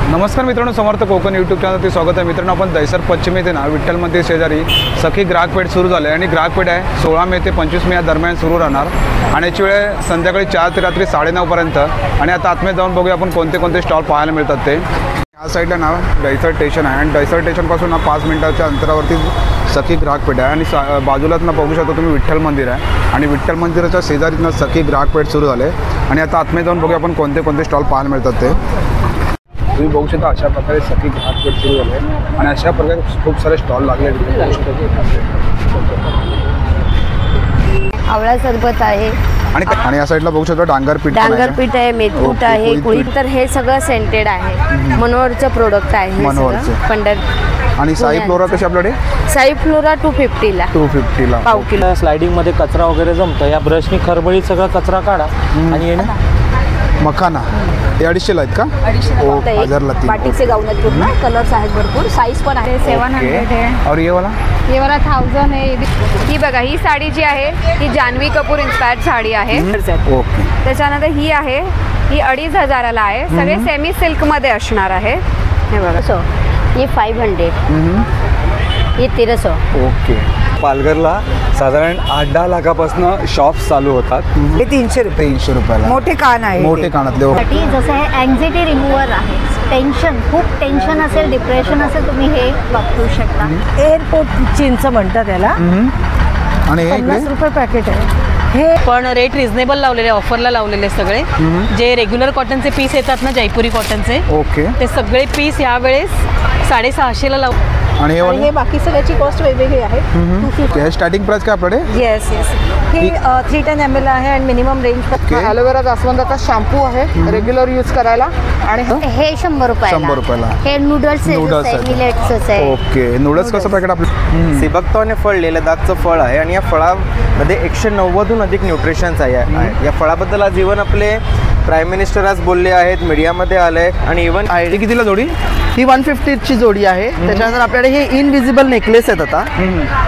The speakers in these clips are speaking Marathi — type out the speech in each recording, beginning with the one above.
नमस्कार मित्रांनो, समर्थ कोकण यूट्यूब चॅनलवरती स्वागत आहे। मित्रांनो, आपण दहिसर पश्चिम येथे ना विठ्ठल मंदिर शेजारी सखी ग्राहक पेठ सुरू झाले आणि ग्राहक पेठ आहे 16 मे ते 25 मे या दरम्यान सुरू राहणार आणि याची वेळ संध्याकाळी 4 ते रात्री 9:30 पर्यंत। आणि आता आतमध्ये जाऊन बघूया आपण कोणते कोणते स्टॉल पाहायला मिळतात ते। या साईडला ना दहिसर स्टेशन आहे आणि दहिसर स्टेशनपासून ना 5 मिनिटाच्या अंतरावरती सखी ग्राहक पेठ आहे आणि बाजूलाच ना बघू शकता तुम्ही विठ्ठल मंदिर आहे आणि विठ्ठल मंदिराच्या शेजारीच ना सखी ग्राहक पेठ सुरू झाले। आणि आता आतमध्ये जाऊन बघूया आपण कोणते कोणते स्टॉल पाहायला मिळतात ते। तुम्ही बघू शकता अशा प्रकारे सखी ग्राहक पेठ सुरू झाले आणि अशा प्रकारे खूप सारे स्टॉल लागले। आवळा सरबत आहे आणि या साईडला बघू शकता डांगर पीठ आहे, मेथकूट आहे, कुळीत, तर हे सगळं सेंटेड आहे। मनोहरचं प्रोडक्ट आहे पंढर। आणि साई फ्लोरा कशी आपल्याकडे? साई फ्लोरा 250 ला 250 ला पाव किलो। स्लायडिंग मध्ये कचरा वगैरे जमतं, या ब्रशनी खरबळीत सगळा कचरा काढा आणि मखाना हे 250 ला आहेत का? 1000 ला 3 बाटिकचे गाऊन आहेत पूर्ण, कलर्स आहेत भरपूर, साईज पण आहे। 700 आहे और ये वाला 1000 आहे। ही बघा, ही साडी जी आहे ही जान्हवी कपूर इन्स्पायर्ड साडी आहे। ओके। त्याच्यानंतर ही आहे, ही 2500 ला आहे। सगळे सेमी सिल्क मध्ये असणार आहे। हे बघा, ये 500, ये 1300। ओके। पालघरला साधारण 8-10 लाखापासून शॉप्स चालू होतात। हे 300 रुपयाला मोठे कान आहे, मोठे कानातले। जसं हे अँझायटी रिमूव्हर आहे। टेन्शन, खूप टेन्शन असेल, डिप्रेशन असेल, तुम्ही हे वापरू शकता। एअरपोर्ट चिंच म्हणतात त्याला आणि 50 रुपये पॅकेट आहे। हे पण रेट रिझनेबल लावलेले, ऑफरला लावलेले सगळे। जे रेग्युलर कॉटनचे पीस येतात ना, जयपुरी कॉटनचे, ओके, ते सगळे पीस यावेळेस 650 ला लाव। आणि हे बाकी सगळ्याची कॉस्ट वेगवेगळी आहे। हे स्टार्टिंग प्राइस काय आपल्याकडे? येस येस, हे 310 ml आहे आणि मिनिमम रेंज। ॲलोवेरा जास्वंदाचा शॅम्पू आहे रेग्युलर यूज करायला आणि हे 100 रुपयाला। हे नूडल्स मिलेट्स आहे। ओके। नूडल्स कसं पॅकेट आपलं? सिबकतोने फळ लदाखचं फळ आहे आणि या फळामध्ये 190हून अधिक न्यूट्रिशन्स आहे। या फळाबद्दल आज इव्हन आपले प्राईम मिनिस्टर आज बोलले आहेत, मीडियामध्ये आले आणि इव्हन आयडी कितीला जोडी? ही 150 ची जोडी आहे। त्याच्यानंतर आपल्याकडे हे इनविजिबल नेकलेस आहेत आता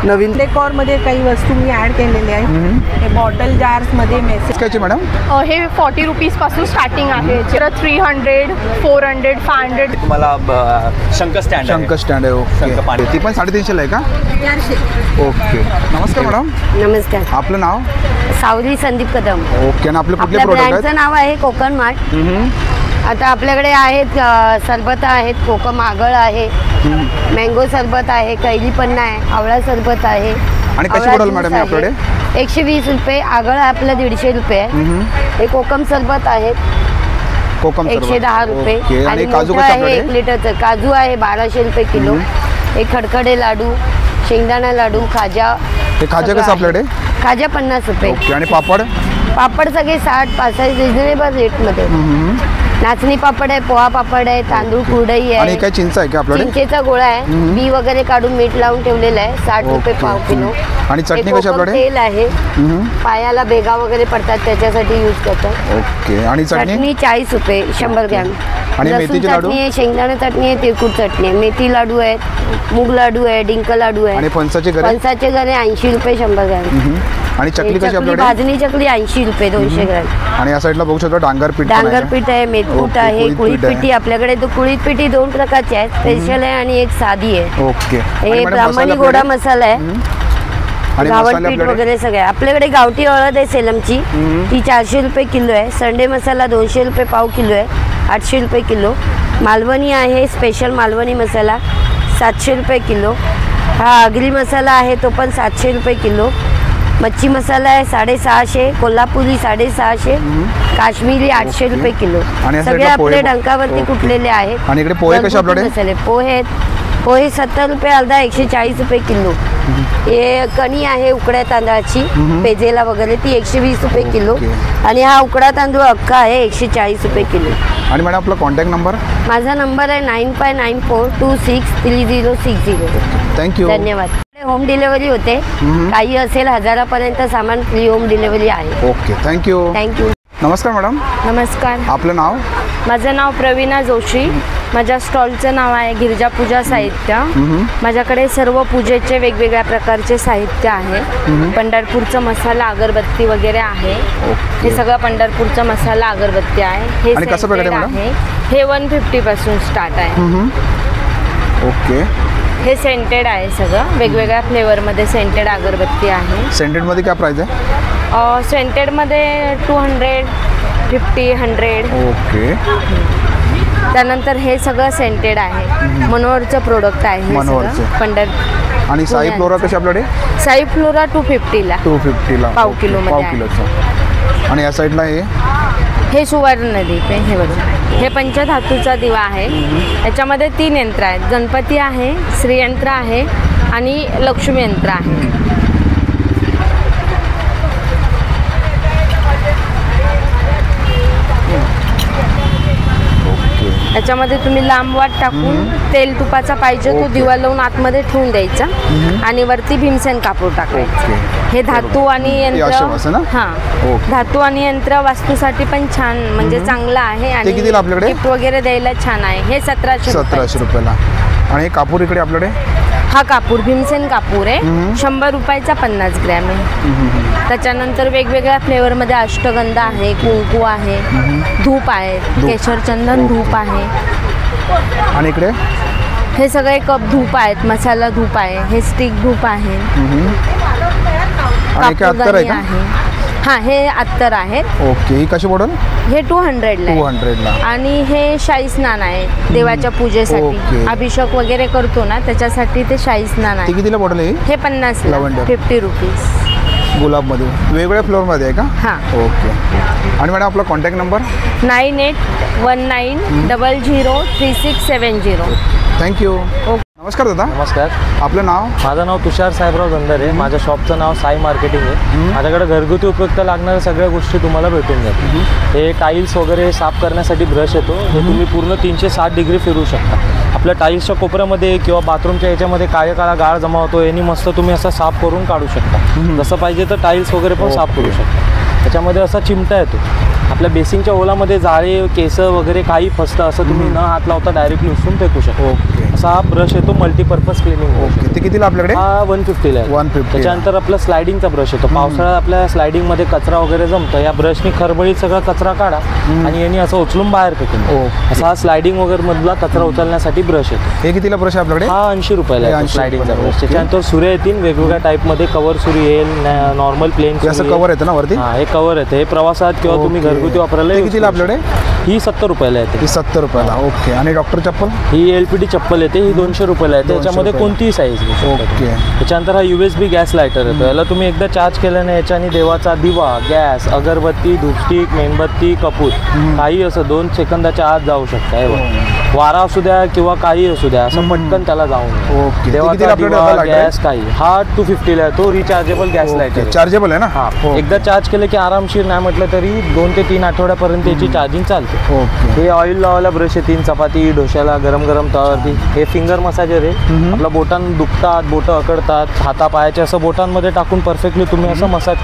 नवीन। डेकॉर मध्ये काही वस्तू मी ऍड केलेले आहे। हे बॉटल जार्स मध्ये मेसेज कायची मॅडम? हे 40 रुपीज पासून स्टार्टिंग आहे। 300, 400, 500। तुम्हाला शंख स्टँड आहे। ओके। ती पण 350 ला आहे का? 400। ओके। नमस्कार मॅडम। नमस्कार। आपलं नाव? सावरी संदीप कदम। ओके। आणि आपले कुठले आपल्या प्रोडक्ट ब्रँडचं नाव आहे कोकण मार्ट। आता आपल्याकडे आहेत सरबत आहेत, कोकम आगळ आहे, मँगो सरबत आहे, कैरी पन्ना आहे, आवळा सरबत आहे। आणि कशी पडेल मॅडम आपल्याकडे? 120 रुपये। आगळ आपलं 150 रुपये आहे। हे कोकम सरबत आहे, कोकम 110 रुपये। आणि काजू आहे 1 लिटरचं काजू आहे 1200 रुपये किलो। हे खडखडे लाडू, शेंगदाणा लाडू, खाजा। हे खाजा कसं आपल्याकडे? खाजा 50 रुपये। ओके। आणि पापड? पापड सगळे 60-65 रिजनेबल रेटमध्ये। नाचणी पापड आहे, पोहा पापड आहे, तांदूळ कुरडई आहे। आणि काय चिंच आहे का आपल्याकडे? चिंचेचा गोळा आहे, बी वगैरे काढून मीठ लावून ठेवलेला आहे, 60 रुपये पाव किलो। आणि चटणी कशी आपल्याकडे? तेल आहे, पायाला भेगा वगैरे पडतात त्याच्यासाठी यूज करतात। ओके। आणि चटणी 40 रुपये 100 ग्रॅम। आणि मेथीचे लाडू आहे, शेंगदाणा चटणी आहे, तिळकुट चटणी आहे, मेथी लाडू आहेत, मूग लाडू आहे, डिंक लाडू आहे। आणि फणसाचे गरे? फणसाचे गरे 80 रुपये 100 ग्रॅम। आणि चकली कशी आपल्याकडे? भाजणी चकली 80 रुपये 200 ग्रॅम। आणि या साईडला बघू शकता डांगर पीठ आहे, मेथकूट आहे, कुळीत पिठी। आपल्याकडे तो कुळीत पिठी 2 प्रकारची आहे, स्पेशल आहे आणि एक साधी आहे। ओके। हे ब्राह्मणी गोडा मसाला आहे, गावठ पीठ वगैरे सगळे आपल्याकडे। गावठी हळद आहे सेलमची, ती 400 रुपये किलो आहे। संडे मसाला 200 रुपये पाव किलो आहे, 800 रुपये किलो। मालवणी आहे, स्पेशल मालवणी मसाला 700 रुपये किलो। हा आगरी मसाला आहे, तो पण 700 रुपये किलो। मच्छी मसाला आहे 650, कोल्हापुरी 650, काश्मीरी 800 रुपये किलो। सगळे आपले डंकावरती कुटलेले आहेत। आणि इकडे पोहे कसे आपल्याकडे? मसाले पोहे आहेत, पोहे 70 रुपये अर्धा, 140 रुपये किलो। हे कणी आहे उकड्या तांदळाची, पेजेला वगैरे, ती 120 रुपये किलो। आणि हा उकडा तांदूळ अख्खा आहे 140 रुपये किलो। आणि मॅडम आपला कॉन्टॅक्ट नंबर? माझा नंबर आहे 9594263060। थँक्यू, धन्यवाद। होम डिलिव्हरी होते, काही असेल 1000पर्यंत सामान फ्री होम डिलिव्हरी आहे। Okay, thank you. थँक्यू। नमस्कार मॅडम। नमस्कार। आपलं नाव? माझं नाव प्रवीणा जोशी. माझ्या स्टॉलचं नाव आहे गिरिजा पूजा साहित्य. माझ्याकडे सर्व पूजेचे वेगवेगळ्या प्रकारचे साहित्य आहे. पंढरपूरचा मसाला अगरबत्ती वगैरे आहे. हे सगळं पंढरपूरचा मसाला अगरबत्ती आहे. हे आणि कसं scented प्रकारे मॅडम? आहे. हे 150 पासून स्टार्ट आहे. ओके. हे सेंटेड आहे सगळं वेगवेगळ्या फ्लेवरमध्ये सेंटेड अगरबत्ती आहे. सेंटेडमध्ये काय प्राइस आहे? सेंटेडमध्ये 200, 50, 100. ओके. त्यानंतर हे सगळं सेंटेड आहे. मनोहरचं प्रोडक्ट आहे हे मनोहरचं. सगळं. पंढर आणि साई फ्लोरा कशी आपल्याकडे? साई फ्लोरा 250ला 250ला पाव किलोमध्ये पाव आहे. किलोचं. आणि या साईडला हे सुवर्ण दीप आहे. हे बघा, हे पंचधातूचा दिवा आहे. याच्यामध्ये 3 यंत्र आहेत. गणपती आहे, श्रीयंत्र आहे आणि लक्ष्मी यंत्र आहे. याच्यामध्ये तुम्ही लांब वाट टाकून तेल तुपाचा पाहिजे तो दिवा लावून आतमध्ये ठेवून द्यायचा आणि वरती भीमसेन कापूर टाकायचं. हे धातू आणि यंत्र, हां, धातू आणि यंत्र वास्तूसाठी पण छान म्हणजे चांगलं आहे आणि गिफ्ट वगैरे द्यायला छान आहे. हे 1700 रुपयाला. आणि हे कापूर इकडे आपल्याकडे हा कापूर भीमसेन कापूर आहे. 100 रुपयाचा 50 ग्रॅम आहे. त्याच्यानंतर वेगवेगळ्या फ्लेवरमध्ये अष्टगंध आहे, कुंकू आहे, धूप आहे, केशर चंदन धूप आहे. आणि इकडे हे सगळे कप धूप आहेत. मसाला धूप आहे. हे स्टिक धूप आहे. कापूरदानी आहे. हां, हे अत्तर आहेत. ओके. ही कशी पडेल? हे 200ला 200ला. आणि हे शाही स्नान आहे देवाच्या पूजेसाठी. अभिषेक वगैरे करतो ना त्याच्यासाठी ते शाही स्नान आहे. कितीला पडेल हे 50ला 50 रुपीज. गुलाबमध्ये वेगवेगळ्या फ्लोअरमध्ये आहे का? हां. ओके. आणि मॅडम आपला कॉन्टॅक्ट नंबर? 9819003670. थँक्यू. नमस्कार दादा. नमस्कार. आपलं नाव? माझं नाव तुषार साहेबराव धंदरे. माझ्या शॉपचं नाव साई मार्केटिंग आहे. माझ्याकडे घरगुती उपयुक्त लागणाऱ्या सगळ्या गोष्टी तुम्हाला भेटून जातात. हे टाईल्स वगैरे साफ करण्यासाठी ब्रश येतो. हे तुम्ही पूर्ण 360 डिग्री फिरू शकता. आपल्या टाईल्सच्या कोपऱ्यामध्ये किंवा बाथरूमच्या याच्यामध्ये काळा गाळ जमा होतो. यांनी मस्त तुम्ही असं साफ करून काढू शकता. जसं पाहिजे तर टाईल्स वगैरे पण साफ करू शकता. त्याच्यामध्ये असा चिमटा येतो. आपल्या बेसिनच्या ओलामध्ये जाळे केस वगैरे काही फसतं असं तुम्ही न हात लावता डायरेक्टली उचलून फेकू शकता. ओके. असा हा ब्रश येतो मल्टीपर्पज क्लिनिंग. ओके. ते कितीला आपल्याकडे? हा 150ला आहे. 150. त्याच्यानंतर आपला स्लायडिंगचा ब्रश येतो. पावसाळ्यात आपल्या स्लायडिंगमध्ये कचरा वगैरे जमतं. या ब्रशनी खरबळीत सगळा कचरा काढा आणि यांनी असं उचलून बाहेर फेकून. असा हा स्लायडिंग वगैरे मधला कचरा उचलण्यासाठी ब्रश येतो. हे कितीला ब्रश आहे आपल्याकडे? हा 80 रुपयाला आहे स्लायडिंगचा ब्रश. त्याच्यानंतर सुरे येतील वेगवेगळ्या टाईपमध्ये. कवर सुरी येईल, नॉर्मल प्लेन कवर येतं ना वरती? हा, हे कवर येतं. हे प्रवासात किंवा तुम्ही घरगुती वापरायला. कितीला आपल्याकडे? ही 70 रुपयाला येते. ही 70 रुपयाला. ओके. आणि डॉक्टर चप्पल? ही LPD चप्पल येते. ही 200 रुपयाला येते. त्याच्यामध्ये कोणतीही साईज. ओके. त्याच्यानंतर हा USB गॅस लायटर येतो. याला तुम्ही एकदा चार्ज केल्याने याच्याने देवाचा दिवा, गॅस, अगरबत्ती, धूपस्टिक, मेणबत्ती, कपूर काही असं 2 सेकंदाच्या आत जाऊ शकता. वारा असू द्या किंवा काही असू द्या असं पटकन त्याला जाऊन. ओके. देवाचा दिवा, गॅस काही. हा 250ला आहे. तो रिचार्जेबल गॅस लायटर. चार्जेबल आहे ना? हा. एकदा चार्ज केलं की आरामशीर नाही म्हटलं तरी 2 ते 3 आठवड्यापर्यंत याची चार्जिंग चालते. ओके. हे ऑइल लावायला ब्रश येतील. चपाती डोश्याला गरम तवावरती. हे फिंगर मसाजर आहे. आपल्या बोटां दुखतात, बोटं अकडतात, हातापायाचे असं बोटांमध्ये टाकून परफेक्टली तुम्ही असं मसाज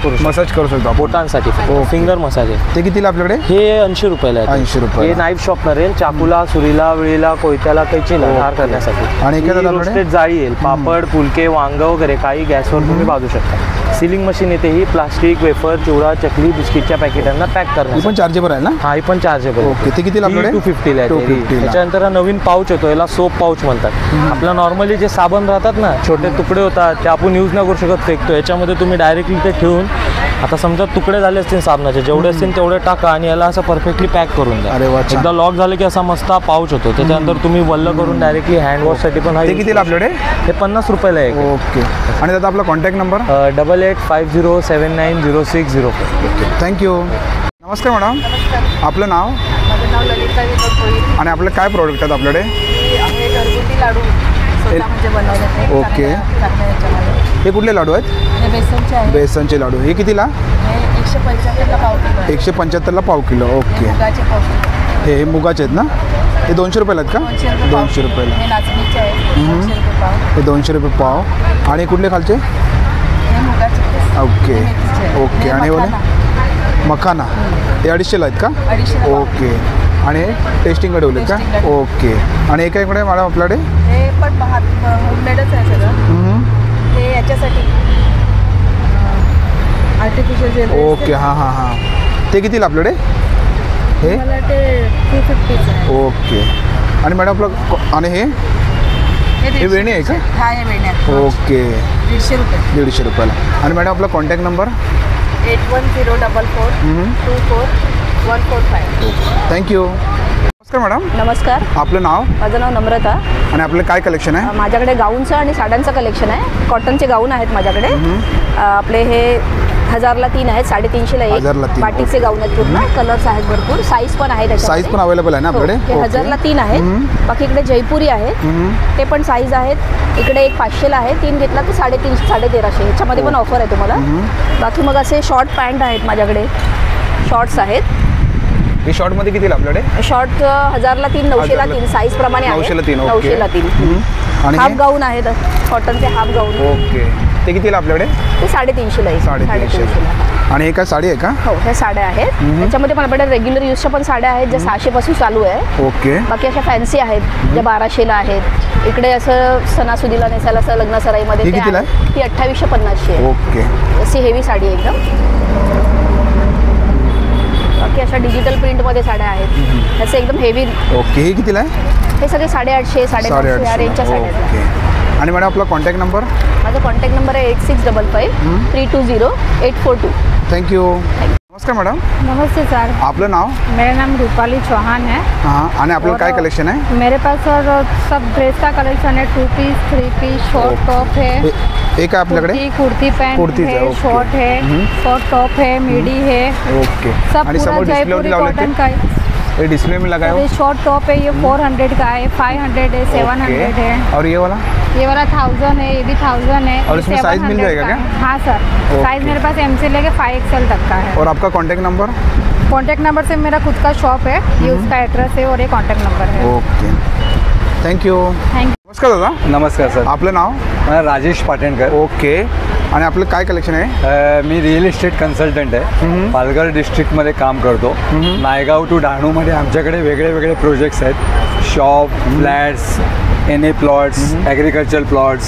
करू शकता बोटांसाठी. Finger massager. ते कितीला आपल्याकडे? हे 80 रुपयाला आहे. 80 रुपये. हे नाईफ शॉपनर येईल. चाकूला, सुरीला, विळीला, कोयत्याला कैचीला धार करण्यासाठी. आणि रोस्टेड जाळी येईल. पापड, फुलके, वांग वगैरे काही गॅसवर तुम्ही भाजू शकता. सिलिंग मशीन येते. ही प्लास्टिक, वेफर, चिवडा, चकली, बिस्किटच्या पॅकेटांना पॅक करण्यासाठी. पण चार्जेबल आहे ना? हा, ही पण चार्जेबल. ओके. ते कितीला आपल्याकडे? 250ला आहे. 250. त्याच्यानंतर हा नवीन पाऊच येतो. याला सोप पाऊच म्हणतात. आपला नॉर्मली जे साबण राहतात ना, छोटे तुकडे होतात ते आपण यूज नाही करू शकत, फेकतो. याच्यामध्ये तुम्ही डायरेक्टली ते ठेवून आता समजा तुकडे झाले असतील साबणाचे जेवढे असतील तेवढे टाका आणि याला असं परफेक्टली पॅक करून द्या. एकदा लॉक झालं की असा मस्त पाऊच होतो. त्याच्यानंतर तुम्ही वल्ल करून डायरेक्टली हँडवॉशसाठी पण. ते कितीला आपल्याकडे? हे 50 रुपयाला आहे. ओके. आणि त्याचा आपला कॉन्टॅक्ट नंबर? 8850790604. ओके. थँक्यू. नमस्कार मॅडम. आपलं नाव? माझं नाव ललिता विनोद भोईर. आणि आपलं काय प्रोडक्ट आहेत आपल्याकडे? हे घरगुती लाडू स्वतः बनवले. ओके. हे कुठले लाडू आहेत? हे बेसनचे आहे. बेसनचे लाडू. हे कितीला? हे 175ला पाव किलो. 175ला पाव किलो. ओके. मुगाचे पाव. हे मुगाचे आहेत ना? हे 200 रुपयाला आहेत का? 200 रुपयाला. हे नाचणीचे आहे. 200 रुपये पाव. हे 200 रुपये पाव. आणि कुठले खालचे? हे मुगाचे. ओके. ओके. आणि बोले मखाना हे 250ला आहेत का? 250. ओके. आणि हे टेस्टिंग ठेवले का? ओके. आणि हे काय इकडे मॅडम आपल्याकडे? हे पण होममेडच आहे सगळं. हे याच्यासाठी आर्टिफिशियल. ओके. हां हां हां. ते कितीला आपल्याकडे हे? मला ते 250 आहे. ओके. आणि मॅडम आपलं आणि हे वेणी आहे का? हा, हे वेण्या. ओके. 150 रुपये. 150 रुपयाला. आणि मॅडम आपला कॉन्टॅक्ट नंबर? 810444 24145. थँक्यू. नमस्कार मॅडम. नमस्कार. आपलं नाव? माझं नाव नम्रता. आणि आपलं काय कलेक्शन आहे? माझ्याकडे गाऊनचं आणि साड्यांचं कलेक्शन आहे. कॉटनचे गाऊन आहेत माझ्याकडे. आपले हे 1000ला 3 आहेत, 350ला 1000ला 1. 3. बाटिकचे गाऊन आहेत पूर्ण. कलर्स आहेत भरपूर. साईज पण आहे त्याच्यामध्ये. साईज पण अवेलेबल आहे ना आपल्याकडे? हे 1000ला 3 आहेत. बाकी इकडे जयपुरी आहेत, ते पण साईज आहेत. इकडे एक 500ला आहे. 3 घेतला तर 350 1350. ह्याच्यामध्ये पण ऑफर आहे तुम्हाला. बाकी मग असे शॉर्ट पॅन्ट आहेत माझ्याकडे. शॉर्ट्स आहेत. हे शॉर्टमध्ये कितीला आपल्याकडे? शॉर्ट 1000ला 3 900ला 3 साईज प्रमाणे आहे. 900ला 3. 900ला 3. आणि हाफ गाऊन आहेत, कॉटनचे हाफ गाऊन. ओके. ते कितीला आपल्याकडे? ते 350ला आहे. 350. आणि हे काय साडी आहे का? हो, ह्या साड्या आहेत. त्याच्यामध्ये पण आपल्याकडे रेग्युलर यूजच्या पण साड्या आहेत ज्या 600 पासून चालू आहे. ओके. बाकी अशा फॅन्सी आहेत ज्या 1200ला आहेत. इकडे असं सणासुदीला नेसायला असं लग्न सराईमध्ये ही कितीला आहे? ती 2850 आहे. ओके. अशी हेवी साडी आहे एकदम. बाकी अशा डिजिटल प्रिंटमध्ये साड्या आहेत. असे एकदम हेवी. ओके. हे कितीला आहे? हे सगळे 850 550 या रेंजच्या साड्या आहेत. ओके. आणि मॅडम आपला कॉन्टॅक्ट नंबर? माझा कॉन्टॅक्ट नंबर आहे 8655 320 842. थँक्यू. नमस्कार मॅडम. नमस्ते सर. आपलं नाव? मेरा नाम रूपाली चौहान है. हाँ. आणि आपलं काय कलेक्शन आहे? मेरे पास सर सब ड्रेस का कलेक्शन है. 2 पीस 3 पीस शॉर्ट टॉप है. एक है आपल्याकडे? कुर्ती पैंट है, शॉर्ट है, शॉर्ट टॉप है, मिडी है. ओके. सब पूरा जयपुरी कॉटन का है. ये डिस्प्ले में लगा है? ये शॉर्ट टॉप है, ये 400 का है, 500 है, 700 है. और ये वाला? ये वाला 1000 है, ये भी 1000 है. और इसमें साइज मिल जाएगा क्या? हाँ सर. साइज मेरे पास M से लेके 5XL तक का है. और आपका कॉन्टैक्ट नंबर? कॉन्टैक्ट नंबर से मेरा खुद का शॉप है, ये उसका एड्रेस है और ये कॉन्टैक्ट नंबर है. ओके. थँक्यू. नमस्कार दादा. नमस्कार सर. आपलं नाव? राजेश पाटणकर. ओके. आणि आपलं काय कलेक्शन आहे? मी रिअल इस्टेट कन्सल्टंट आहे. पालघर डिस्ट्रिक्टमध्ये काम करतो. नायगाव टू डहाणूमध्ये आमच्याकडे वेगळे वेगळे प्रोजेक्ट्स आहेत. Shop, flats, NA plots, agriculture plots,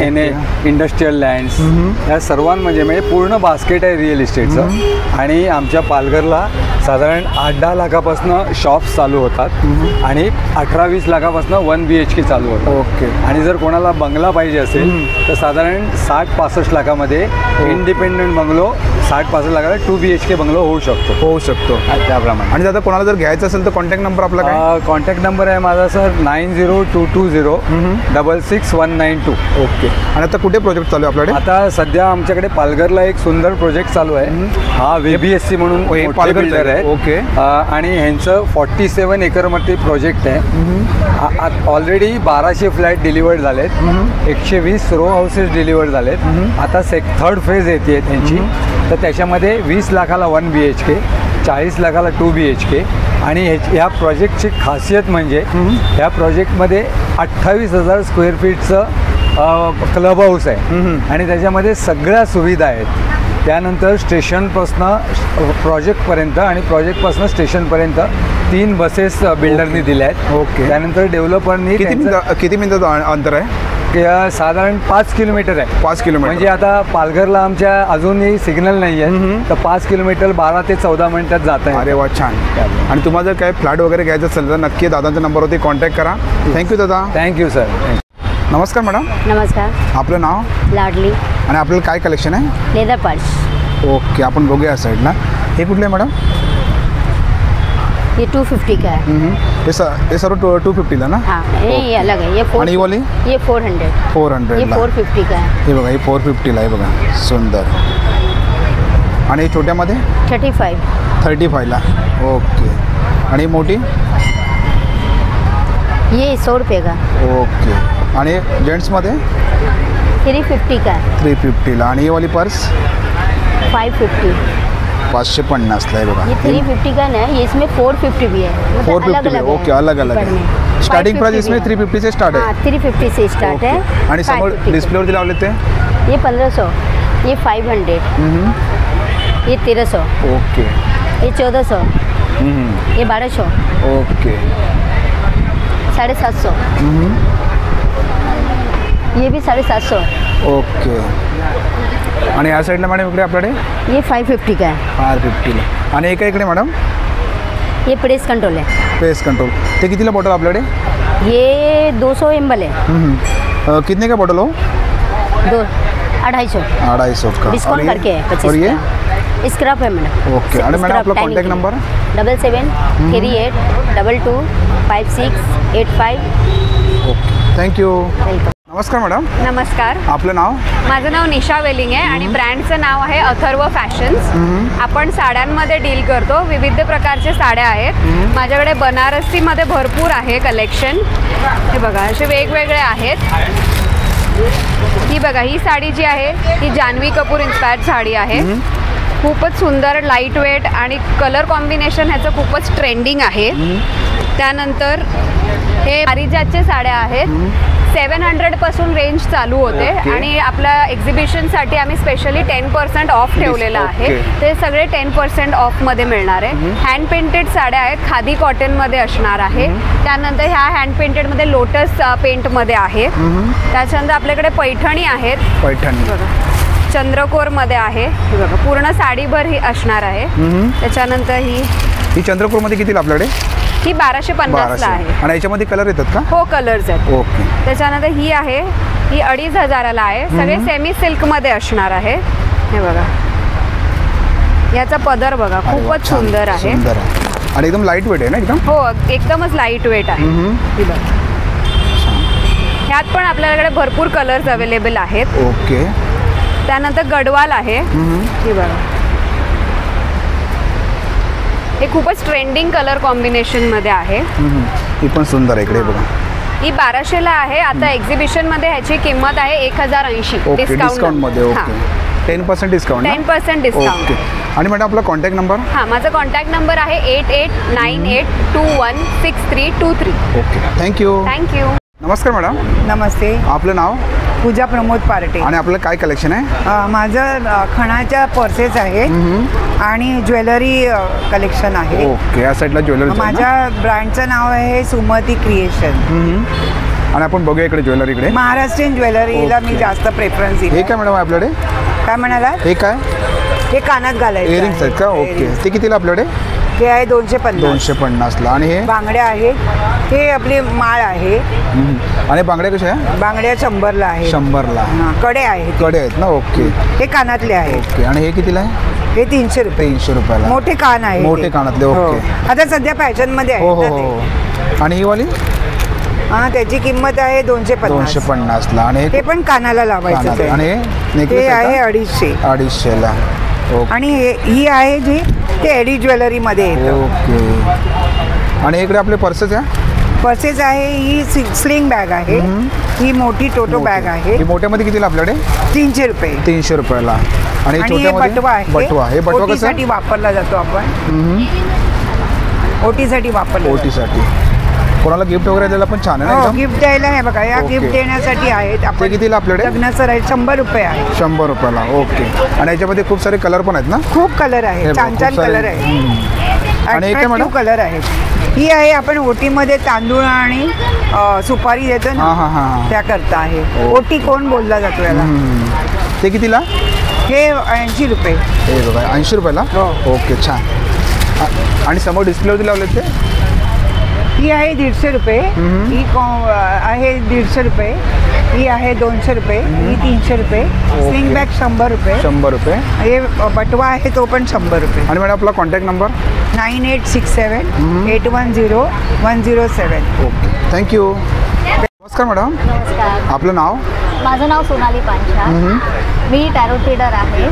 NA industrial lands, या सर्वांमध्ये म्हणजे पूर्ण बास्केट आहे रिअल इस्टेटचं. आणि आमच्या पालघरला साधारण 8-10 लाखापासून शॉप्स चालू होतात आणि 18-20 लाखापासून 1 BHK चालू होतात. ओके. आणि जर कोणाला बंगला पाहिजे असेल तर साधारण 60-65 लाखामध्ये इंडिपेंडंट बंगलो, 60-65 लाखाला 2 BHK बंगलो होऊ शकतो. त्याप्रमाणे. आणि दादा कोणाला जर घ्यायचं असेल तर कॉन्टॅक्ट नंबर आपला काय? कॉन्टॅक्ट नंबर आहे माझा सर 902220 66192. ओके. आणि आता कुठे प्रोजेक्ट चालू आहे आपल्याकडे? आता सध्या आमच्याकडे पालघरला एक सुंदर प्रोजेक्ट चालू आहे. हा VBSC म्हणून पालघर बिल्डर आहे. ओके. आणि ह्यांचं 47 एकरमध्ये प्रोजेक्ट आहे. ऑलरेडी 1200 फ्लॅट डिलिव्हर्ड झालेत. 120 रो हाऊसेस डिलिव्हर्ड झालेत. आता थर्ड फेज येते त्यांची. तर त्याच्यामध्ये 20 लाखाला 1 BHK, 40 लाखाला 2 BHK. आणि ह्या प्रोजेक्टची खासियत म्हणजे ह्या प्रोजेक्टमध्ये 28,000 स्क्वेअर फीटचं क्लब हाऊस आहे. आणि त्याच्यामध्ये सगळ्या सुविधा आहेत. त्यानंतर स्टेशनपासनं प्रोजेक्टपर्यंत आणि प्रोजेक्टपासनं स्टेशनपर्यंत 3 बसेस बिल्डरनी दिल्या आहेत. ओके. त्यानंतर डेव्हलपरनी किती मिनिटाचं अंतर आहे? साधारण 5 किलोमीटर आहे. 5 किलोमीटर म्हणजे आता पालघरला आमच्या अजूनही सिग्नल नाही आहे. तर 5 किलोमीटर 12 ते 14 मिनिटात जात आहे. अरे वा, छान. आणि तुम्हाला जर काही फ्लॅट वगैरे घ्यायचं असेल तर नक्की दादांच्या नंबरवरती कॉन्टॅक्ट करा. थँक्यू दादा. Thank you sir. नमस्कार मॅडम. नमस्कार. आपलं नाव? लाडली. आणि आपल्याला काय कलेक्शन आहे? Leather purse. ओके. आपण बघूया साईडला. हे कुठले आहे मॅडम? ये 250 का है. हे सर्व 250ला ना? हाँ, ये अलग है. ये 4. आणि ही वाली? ये 400. 400. ये 450 का है. हे बघा, हे 450ला आहे बघा. सुंदर. आणि छोट्यामध्ये? 35ला. ओके. आणि मोठी? ये 100 रुपये का. ओके. आणि जेंट्समध्ये? 350 का है. 350ला. आणि ही वाली पर्स? 550. 550ला आहे बघा. ये 350 का ना, ये इसमें 450 भी है. 450 है. ओके. अलग अलग है. स्टार्टिंग प्राइस इसमें 350 से स्टार्ट है. 350 से स्टार्ट है. आणि समोर डिस्प्लेवरती लावले ते? ये 1500, ये 500, ये 1300. ओके. ये 1400, ये 1200, ओके 750, ये भी 750, ओके. आणि या साईडला मॅडम इकडे आपल्याकडे ये 550 का है. 550ला. आणि एका इकडे मॅडम ये प्रेस कंट्रोल है. Pest control. ते कितीला बॉटल आपल्याकडे? ये 200 ml है. कितने का बॉटल हो? 250 का. डिस्काउंट करके है 25 और ये का. स्क्रब है मैडम. ओके. आणि मॅडम आपला contact number? 7738225685. Okay, thank you. Welcome. नमस्कार मॅडम, नमस्कार. आपलं नाव? माझं नाव निशा वेलिंग आहे आणि ब्रँडचं नाव आहे अथर्व फॅशन्स. आपण साड्यांमध्ये डील करतो. विविध प्रकारचे साड्या आहेत माझ्याकडे. बनारसीमध्ये भरपूर आहे कलेक्शन. हे बघा असे वेगवेगळे आहेत. ही बघा ही साडी जी आहे ही जान्हवी कपूर इन्स्पायर्ड साडी आहे. खूपच सुंदर लाईट वेट आणि कलर कॉम्बिनेशन ह्याचं खूपच ट्रेंडिंग आहे. त्यानंतर हे पारिजातच्या साड्या आहेत. 700 पासून रेंज चालू होते आणि आपल्या एक्झिबिशनसाठी आम्ही स्पेशली 10% ऑफ ठेवलेलं आहे. ते सगळे 10% ऑफमध्ये मिळणार आहे. हँड पेंटेड साड्या आहेत, खादी कॉटनमध्ये असणार आहे. त्यानंतर ह्या हँड पेंटेडमध्ये लोटस पेंटमध्ये आहे. त्याच्यानंतर आपल्याकडे पैठणी आहेत. पैठणी चंद्रकोरमध्ये आहे. बघा पूर्ण साडीभर ही असणार आहे. त्याच्यानंतर ही चंद्रपूरमध्ये कितीला आपल्याकडे? ही 1250ला आहे. आणि याच्यामध्ये कलर येतात का? हो, कलर्स आहेत. ओके. त्याच्यानंतर ही आहे ही 2500ला आहे. सगळे सेमी सिल्कमध्ये असणार आहे. हे बघा याचा पदर बघा खूपच सुंदर आहे आणि एकदम लाईट वेट आहे ना एकदम? हो, एकदमच लाईट वेट आहे. ही बघा ह्यात पण आपल्याकडे भरपूर कलर्स अवेलेबल आहेत. ओके. त्यानंतर गडवाल आहे. ही बघा हे खूपच ट्रेंडिंग कलर कॉम्बिनेशनमध्ये आहे. ही पण सुंदर आहे. इकडे बघा ही 1200ला आहे. आता एक्झिबिशनमध्ये ह्याची किंमत आहे 1080 डिस्काउंटमध्ये. Okay, 10% discount. 10% डिस्काउंट. आणि मॅडम आपला कॉन्टॅक्ट नंबर? हां, माझा कॉन्टॅक्ट नंबर आहे 8898216323. Okay, thank you. नमस्कार मॅडम. नमस्ते. आपलं नाव? पूजा प्रमोद पार्टे. आणि आपलं काय कलेक्शन आहे? माझं खणाच्या पर्सेस आहेत आणि ज्वेलरी कलेक्शन आहे. ओके, या साईडला ज्वेलरी. माझ्या ब्रँडचं नाव आहे सुमती क्रिएशन. आणि आपण बघूया इकडे ज्वेलरी. इकडे महाराष्ट्रीयन ज्वेलरीला मी जास्त प्रेफरन्स दिली. हे काय मॅडम आपल्याकडे? काय म्हणाला? हे काय? हे कानात घालायचे इयरिंग्स आहेत का? ओके. ते कितीला आपल्याकडे? हे आहे 250ला. आणि हे बांगड्या आहेत. हे आपली माळ आहे. आणि बांगड्या कशा आहे? बांगड्या 100ला आहे. 100ला. कडे आहेत. कडे आहेत ना? ओके. हे कानातले आहेत. ओके. आणि हे कितीला आहे? हे 300 रुपये. 300 रुपयाला. मोठे कान आहे. मोठे कानातले. ओके. आता सध्या फॅशन मध्ये आहे. हो. आणि ही वाली? त्याची किंमत आहे 250ला. आणि हे पण कानाला लावायचं. आणि हे आहे 250ला. आणि ही आहे जी ते एडी ज्वेलरी मध्ये येतं. ओके. आणि इकडे आपले पर्सेस आहे? पर्सेस आहे. ही स्लिंग बॅग आहे. ही मोठी टोटो बॅग आहे. ही मोठ्यामध्ये कितीला आपल्याकडे? 300 रुपये. 300 रुपयाला. आणि हे बटवा आहे. बटवा. हे बटवा ओटीसाठी वापरला जातो. आपण ओटीसाठी वापरला. ओटीसाठी. कोणाला गिफ्ट वगैरे द्यायला पण छान आहे ना? गिफ्ट द्यायला आहे बघा. या गिफ्ट देण्यासाठी आहेत. आपण कितीला आपल्याकडे? लग्नाचं आहे 100 रुपये आहे. 100 रुपयाला. ओके. आणि याच्यामध्ये खूप सारे कलर पण आहेत ना? खूप कलर आहे. छान छान कलर आहे. आणि एक मॅडम कलर आहेत. ही आहे आपण ओटीमध्ये तांदूळ आणि सुपारी देतो ना, त्या करता आहे. ओटी कोण बोलला जातो याला. ते कितीला? हे 80 रुपये. हे बघा 80 रुपयाला. ओके, छान. आणि समोर डिस्प्लेवरती लावले ते? ही आहे 150 रुपये. ही आहे 150 रुपये. ही आहे 200 रुपये. ही 300 रुपये. स्लिंग बॅग 100 रुपये. 100 रुपये. हे बटवा आहे तो पण 100 रुपये. आणि मॅडम आपला कॉन्टॅक्ट नंबर? 9867810107. Okay, thank you. नमस्कार मॅडम. नमस्कार. आपलं नाव? माझं नाव सोनाली पांचा. मी टॅरो ट्रेडर आहे.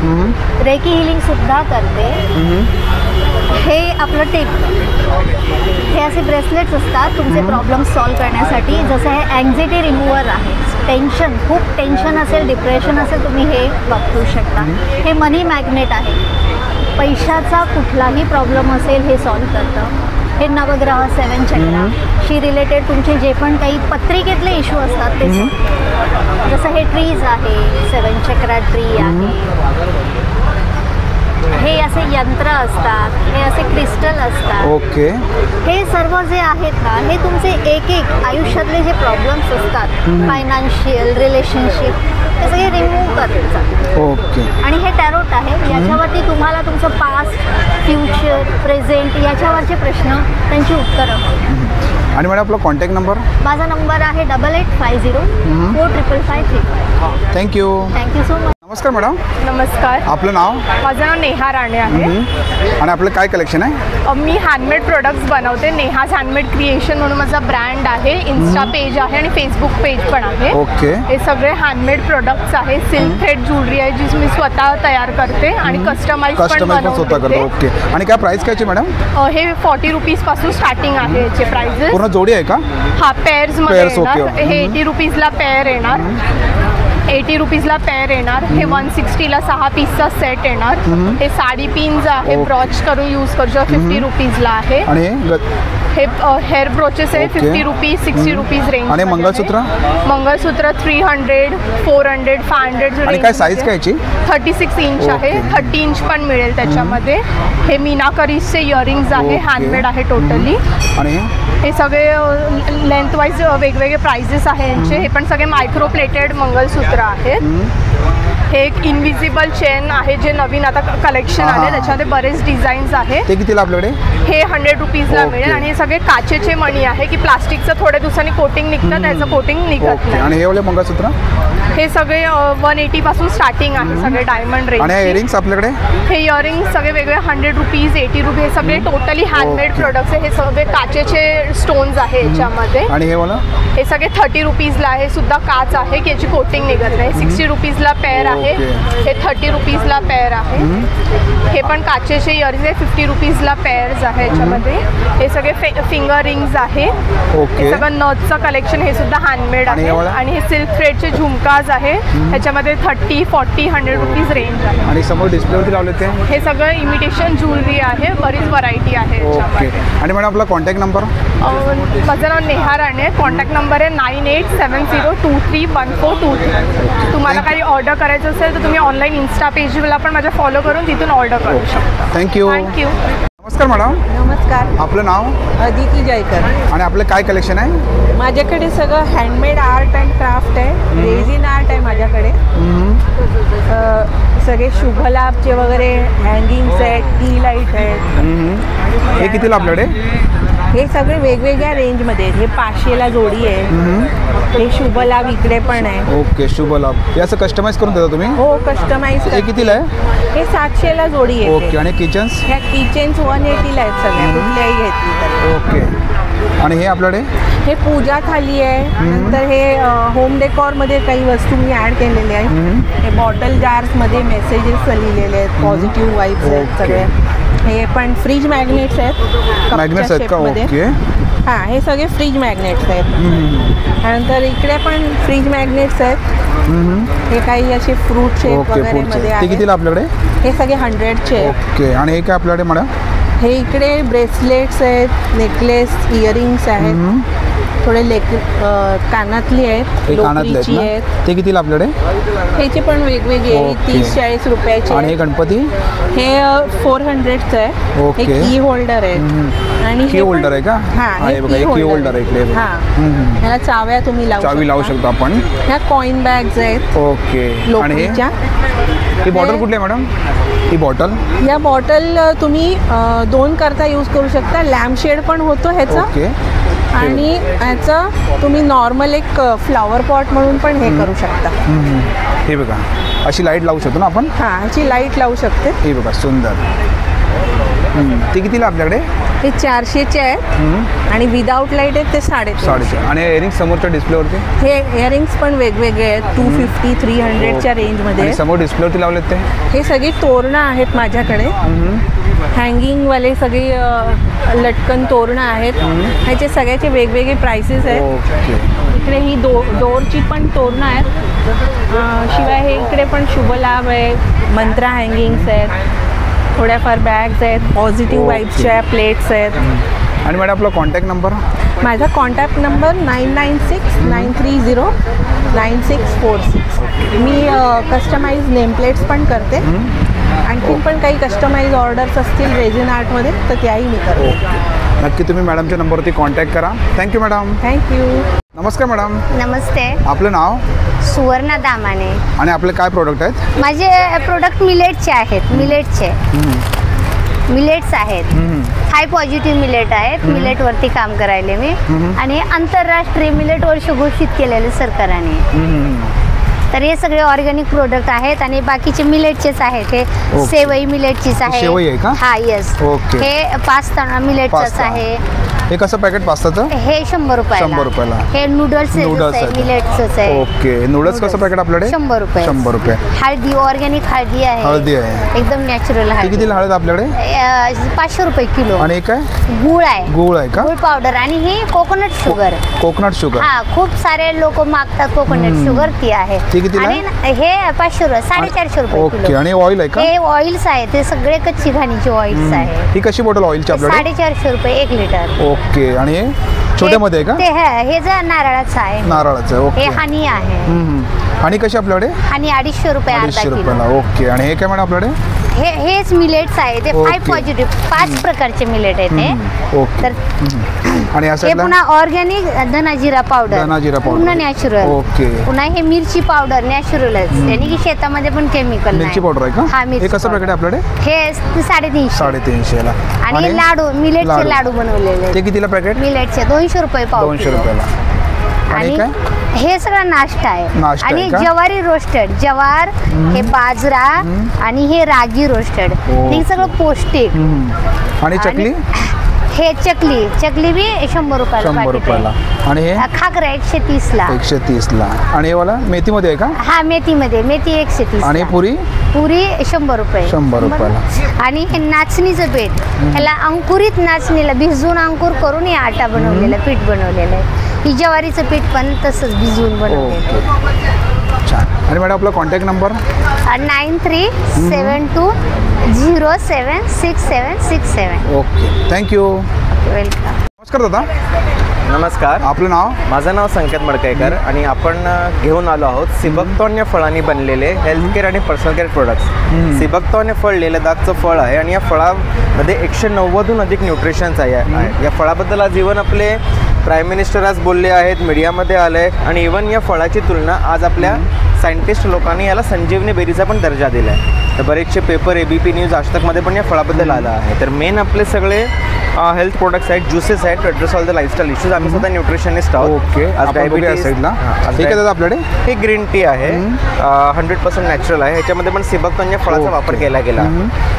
रेकी हिलिंग सुद्धा करते. हे आपलं टिप. हे असे ब्रेसलेट्स असतात तुमचे प्रॉब्लेम सॉल्व्ह करण्यासाठी. जसं हे अँझायटी रिमूव्हर आहे. टेन्शन, खूप टेन्शन असेल, डिप्रेशन असेल, तुम्ही हे वापरू शकता. हे मनी मॅग्नेट आहे. पैशाचा कुठलाही प्रॉब्लेम असेल हे सॉल्व्ह करतं. हे नवग्रह 7 चक्राशी रिलेटेड तुमचे जे पण काही पत्रिकेतले इश्यू असतात ते जसं हे ट्रीज आहे. 7 चक्रा ट्री आहे. हे असे यंत्र असतात, हे असे क्रिस्टल असतात. ओके. हे सर्व जे आहेत ना, हे तुमचे एक एक आयुष्यातले जे प्रॉब्लेम्स असतात, फायनान्शियल, रिलेशनशिप, हे सगळे रिमूव्ह करतात. ओके. आणि हे टॅरोट आहे, याच्यावरती तुम्हाला तुमचं पास्ट, फ्युचर, प्रेझेंट याच्यावरचे प्रश्न, त्यांची उत्तरं. आणि मॅडम आपला कॉन्टॅक्ट नंबर? माझा नंबर आहे 8850 455535. थँक्यू. Thank you so much. नमस्कार मॅडम. नमस्कार. आपलं नाव? माझं नाव नेहा राणे आहे. आणि आपलं काय कलेक्शन आहे? मी हँडमेड प्रोडक्ट्स बनवते. नेहाज हँडमेड क्रिएशन म्हणून माझा ब्रँड आहे. इन्स्टा पेज आहे आणि फेसबुक पेज पण आहे. ओके. हे सगळे हँडमेड प्रोडक्ट्स आहे. सिल्क थ्रेड ज्वेलरी आहे जी मी स्वतः तयार करते आणि कस्टमाइज पण बनवते. ओके. आणि काय प्राइस काय मॅडम? हे 40 रुपीज पासून स्टार्टिंग आहे याचे प्राइजेस. पूर्ण जोडी आहे का? हा, पेअर्स मध्ये येणार. हे 80 रुपीजला पेअर येणार. 80 रुपीजला पेअर येणार. हे 160ला 6 पीसचा सेट येणार. हे साडी पिन्स आहे, ब्रॉच करून यूज करू शकतो. 50 रुपीजला आहे. आणि हे हेअर ब्रोचेस आहे 50 रुपीज, 60 रुपीज रेंज. आणि मंगळसूत्र? मंगळसूत्र 300, 400, 500. आणि काय साईज कायची? 36 इंच आहे. 30 इंच पण मिळेल त्याच्यामध्ये. हे मीनाकरीजचे इयरिंग्स आहे, हँडमेड आहे टोटली. आणि हे सगळे लेंथ वाईज वेगवेगळे प्राइजेस आहे यांचे. हे पण सगळे मायक्रो प्लेटेड मंगळसूत्र आहेत. हे एक इनविजिबल चेन आहे जे नवीन आता कलेक्शन आले, त्याच्यामध्ये बरेच डिझाईन्स आहेत. ते कितीला आपल्याकडे? हे 100 रुपीजला मिळेल. आणि हे सगळे काचेचे मणी आहे की प्लास्टिकचं थोड्या दिवसांनी कोटिंग निघतं, त्याचं कोटिंग निघत नाही. आणि हे वाले मंगळसूत्र? हे सगळे 180 पासून स्टार्टिंग आहे, सगळे डायमंड रेंज. आणि इयरिंग्स आपल्याकडे? हे इयरिंग्स सगळे वेगळे 100 रुपीज, 80 रुपीज. हे सगळे टोटली हँडमेड प्रोडक्ट्स आहे. हे सगळे काचेचे स्टोन्स आहे याच्यामध्ये. आणि हे वाला? हे सगळे 30 रुपीजला आहे. सुद्धा काच आहे की याची कोटिंग निघत नाही. 60 रुपीजला पेअर आहे. हे 30 रुपीजला पेअर आहे. हे पण काचेचे इयरिंग्स आहे, 50 रुपीजला पेअर्स आहे याच्यामध्ये. हे सगळे फिंगर रिंग्स आहे. हे सगळं नथचं कलेक्शन, हे सुद्धा हँडमेड आहे. आणि हे सिल्क थ्रेडचे झुमकाज आहे, ह्याच्यामध्ये 30, 40, 100 रुपीज रेंज आहे. आणि समोर डिस्प्लेवरती लावले ते? हे सगळं इमिटेशन ज्वेलरी आहे, बरीच व्हरायटी आहे. ओके. आणि मॅडम आपला कॉन्टॅक्ट नंबर? माझं नाव नेहा राणे आहे. कॉन्टॅक्ट नंबर आहे 9870231423. तुम्हाला काही ऑर्डर करायचं असेल तर तुम्ही ऑनलाईन इन्स्टा पेजला पण माझ्या फॉलो करून तिथून ऑर्डर करू शकता. थँक्यू. थँक्यू. नमस्कार मॅडम. नमस्कार. आपलं नाव? अदिती जयकर. आणि आपलं काय कलेक्शन आहे? माझ्याकडे सगळं हँडमेड आर्ट अँड क्राफ्ट आहे. रेझिन आर्ट आहे माझ्याकडे. सगळे शुभलाभचे वगैरे हँगिंग्स आहेत, टी लाईट आहेत. हे कितीला आपल्याकडे? हे सगळे वेगवेगळ्या रेंजमध्ये आहेत. हे 500ला जोडी आहे. हे शुभलाभ इकडे पण आहे. ओके. शुभलाभ हे असं कस्टमाइज करून देता तुम्ही? हो, कस्टमाइज. हे कितीला आहे? हे 700ला जोडी आहे. ओके. आणि किचन्स? ह्या किचन्स 180ला आहेत सगळ्या, कुठल्याही घेतली तर. ओके. आणि हे आपल्याकडे? हे पूजा थाली आहे. नंतर हे होम डेकॉरमध्ये काही वस्तू मी ॲड केलेले आहेत. हे बॉटल जार्समध्ये मेसेजेस लिहिलेले आहेत, पॉझिटिव्ह वाईब्स आहेत सगळे. हे पण फ्रीज मॅग्नेट्स आहेत. मॅग्नेट्स आहेत का? ओके. हां, हे सगळे फ्रीज मॅग्नेट्स आहेत. त्यानंतर इकडे पण फ्रीज मॅग्नेट्स आहेत. हे काही असे फ्रूट शेप वगैरे मध्ये आहेत. कितीला आपल्याकडे? हे सगळे 100चे. ओके. आणि हे काय आपल्याकडे मॅडम? हे इकडे ब्रेसलेट्स आहेत, नेकलेस, इयरिंग्स आहेत. थोडे कानातली आहेत, लोकरीची आहेत. ते कितीला आपल्याकडे? ह्याचे पण वेगवेगळे 30-40 रुपयाचे. आणि हे गणपती? हे 400चं आहे. हे की होल्डर आहे. आणि की होल्डर आहे का? हां, हे बघा, की होल्डर आहे इकडे. हां, ह्याला चाव्या तुम्ही लावू शकता आपण. ह्या कॉइन बॅग्स आहेत. ओके. लोकरीच्या. ही बॉटल कुठली आहे मॅडम? ही बॉटल? या बॉटल तुम्ही 2 करता यूज करू शकता. लॅम्प शेड पण होतो ह्याचा. ओके. आणि ह्याचं तुम्ही नॉर्मल एक फ्लॉवर पॉट म्हणून पण हे करू शकता. हे बघा, अशी लाईट लावू शकतो ना आपण? हां, ह्याची लाईट लावू शकते. हे बघा, सुंदर. ते कितीला आपल्याकडे? हे 400चे आहेत. आणि विदाऊट लाईट आहेत ते 350. आणि इयरिंग्स समोरच्या डिस्प्लेवरती? हे इयरिंग्स पण वेगवेगळे आहेत. 250, 300च्या रेंजमध्ये. समोर डिस्प्लेवरती लावलेत ते? हे सगळी तोरणं आहेत माझ्याकडे. हँगिंगवाले सगळे लटकन तोरणं आहेत. ह्याचे सगळ्याचे वेगवेगळे प्राइसेस आहेत. इकडे ही डोरची पण तोरणं आहेत. शिवाय हे इकडे पण शुभलाभ आहे, मंत्रा हँगिंग्स आहेत, थोड्याफार बॅग्स आहेत, पॉझिटिव्ह वाईब्सच्या प्लेट्स आहेत. आणि मॅडम आपला कॉन्टॅक्ट नंबर? माझा कॉन्टॅक्ट नंबर 9969309646. मी कस्टमाइज नेम प्लेट्स पण करते. आणखीन पण काही कस्टमाइज ऑर्डर्स असतील रेझिन आर्टमध्ये तर त्याही मी करते. नक्की तुम्ही मॅडमच्या नंबरवरती कॉन्टॅक्ट करा. Thank you madam. थँक्यू. नमस्कार मॅडम. नमस्ते. आपलं नाव? सुवर्णा दामाने. आणि आपले काय प्रोडक्ट आहेत? माझे प्रोडक्ट मिलेटचे आहेत. मिलेट्स आहेत. हाय पॉझिटिव्ह मिलेट आहेत. मिलेटवरती काम करायले मी आणि आंतरराष्ट्रीय मिलेट वर्ष घोषित केलेले सरकारने. तर हे सगळे ऑर्गॅनिक प्रोडक्ट आहेत आणि बाकीचे मिलेटचेच आहेत. हे सेवई मिलेटचीच आहे. सेवई आहे का? हा येस. हे पास्ता मिलेटचंच आहे. हे कसं पॅकेट पास्ताचं? हे 100 रुपयाला. 100 रुपयाला. हे नूडल्स मिलेटचंच आहे. ओके. नूडल्स कसं पॅकेट आपल्याकडे? 100 रुपये. 100 रुपये. हळदी ऑर्गॅनिक हळदी आहे. हळदी आहे एकदम नॅचरल हळदी. किती हळद आपल्याकडे? 500 रुपये किलो. आणि काय? गूळ आहे. गूळ आहे का? गूळ पावडर आणि ही कोकोनट शुगर. Coconut sugar. हा खूप सारे लोक मागतात कोकोनट शुगर. ती आहे. आणि हे 500 रुपये 450 रुपये ओके. किलो. आणि ऑइल आहे का? हे ऑइल्स आहे. ते सगळे कच्ची घाणीचे ऑइल्स आहे. ही कशी बॉटल ऑइलची आपल्याकडे? 450 रुपये 1 लिटर. ओके. आणि छोट्यामध्ये आहे का? ते हे जे नारळाचं आहे. नारळाचं आहे. ओके. हे हनी आहे. हनी कशी आपल्याकडे? हनी 250 रुपये अर्धा 250 किलो. रुपयाला. ओके. आणि हे काय मॅडम आपल्याकडे? हेच मिलेट्स आहे. ते 5 पॉझिटिव्ह 5 प्रकारचे मिलेट आहेत ते. ओके. तर आणि हे पुन्हा organic dhana jeera powder. Dhana jeera powder पूर्ण नॅचरल. ओके. पुन्हा हे मिरची पावडर नॅचरलच. यानी की शेतामध्ये पण केमिकल नाही. मिरची पावडर आहे का? हा हे कसं पॅकेट आहे आपल्याकडे? हे 350. 350 ला. आणि लाडू मिलेटचे लाडू बनवलेले. ते कितीला पॅकेट? मिलेटचे 200 रुपये पाव. 200 रुपयाला. आणि हे सगळं नाश्ता आहे. आणि का? ज्वारी रोस्टेड. ज्वार हे बाजरा आणि हे रागी रोस्टेड. हे सगळं पौष्टिक. आणि चकली? हे चकली बी 100 रुपयाला. 100 रुपयाला. आणि हे खाकरा 130 ला. 130 ला. आणि हे वाला मेथीमध्ये आहे का? हा मेथीमध्ये. मेथी 130. आणि पुरी? पुरी 100 रुपये. 100 रुपयाला. आणि हे नाचणीचं पीठ. ह्याला अंकुरित नाचणीला भिजवून अंकुर करून हे आटा बनवलेला पीठ बनवलेलं आहे. ही ज्वारीचं पीठ पण तसंच भिजवून बनवलेलं. छान. आणि मॅडम आपला contact number? 9372076767. Okay. Thank you. Welcome. नमस्कार दादा. नमस्कार. आपलं नाव? माझं नाव संकेत मडकईकर आणि आपण घेऊन आलो आहोत सिबकतॉन या फळांनी बनलेले हेल्थ केअर आणि पर्सनल केअर प्रोडक्ट्स. सिबकतॉन हे फळ लेह-लडाखचं फळ आहे आणि या फळामध्ये 190हून अधिक न्यूट्रिशन्स आहे. या फळाबद्दल आज इव्हन आपले प्राईम मिनिस्टर आज बोलले आहेत, मीडियामध्ये आले आहे आणि इव्हन या फळाची तुलना आज आपल्या सायंटिस्ट लोकांनी याला संजीवनी बेरीचा पण दर्जा दिला आहे. तर बरेचसे पेपर ABP न्यूज आजतकमध्ये पण या फळाबद्दल आला आहे. तर मेन आपले सगळे हेल्थ प्रोडक्ट्स आहेत, ज्युसेस आहेत to address all the lifestyle issues. आम्ही स्वतः न्यूट्रिशनिस्ट आहोत. ओके. आज डायबिटीज साईडला ठीक आहे दादा आपल्याकडे. हे ग्रीन टी आहे. 100% नॅचरल आहे. ह्याच्यामध्ये पण सिबकतॉन या फळाचा वापर केला गेला.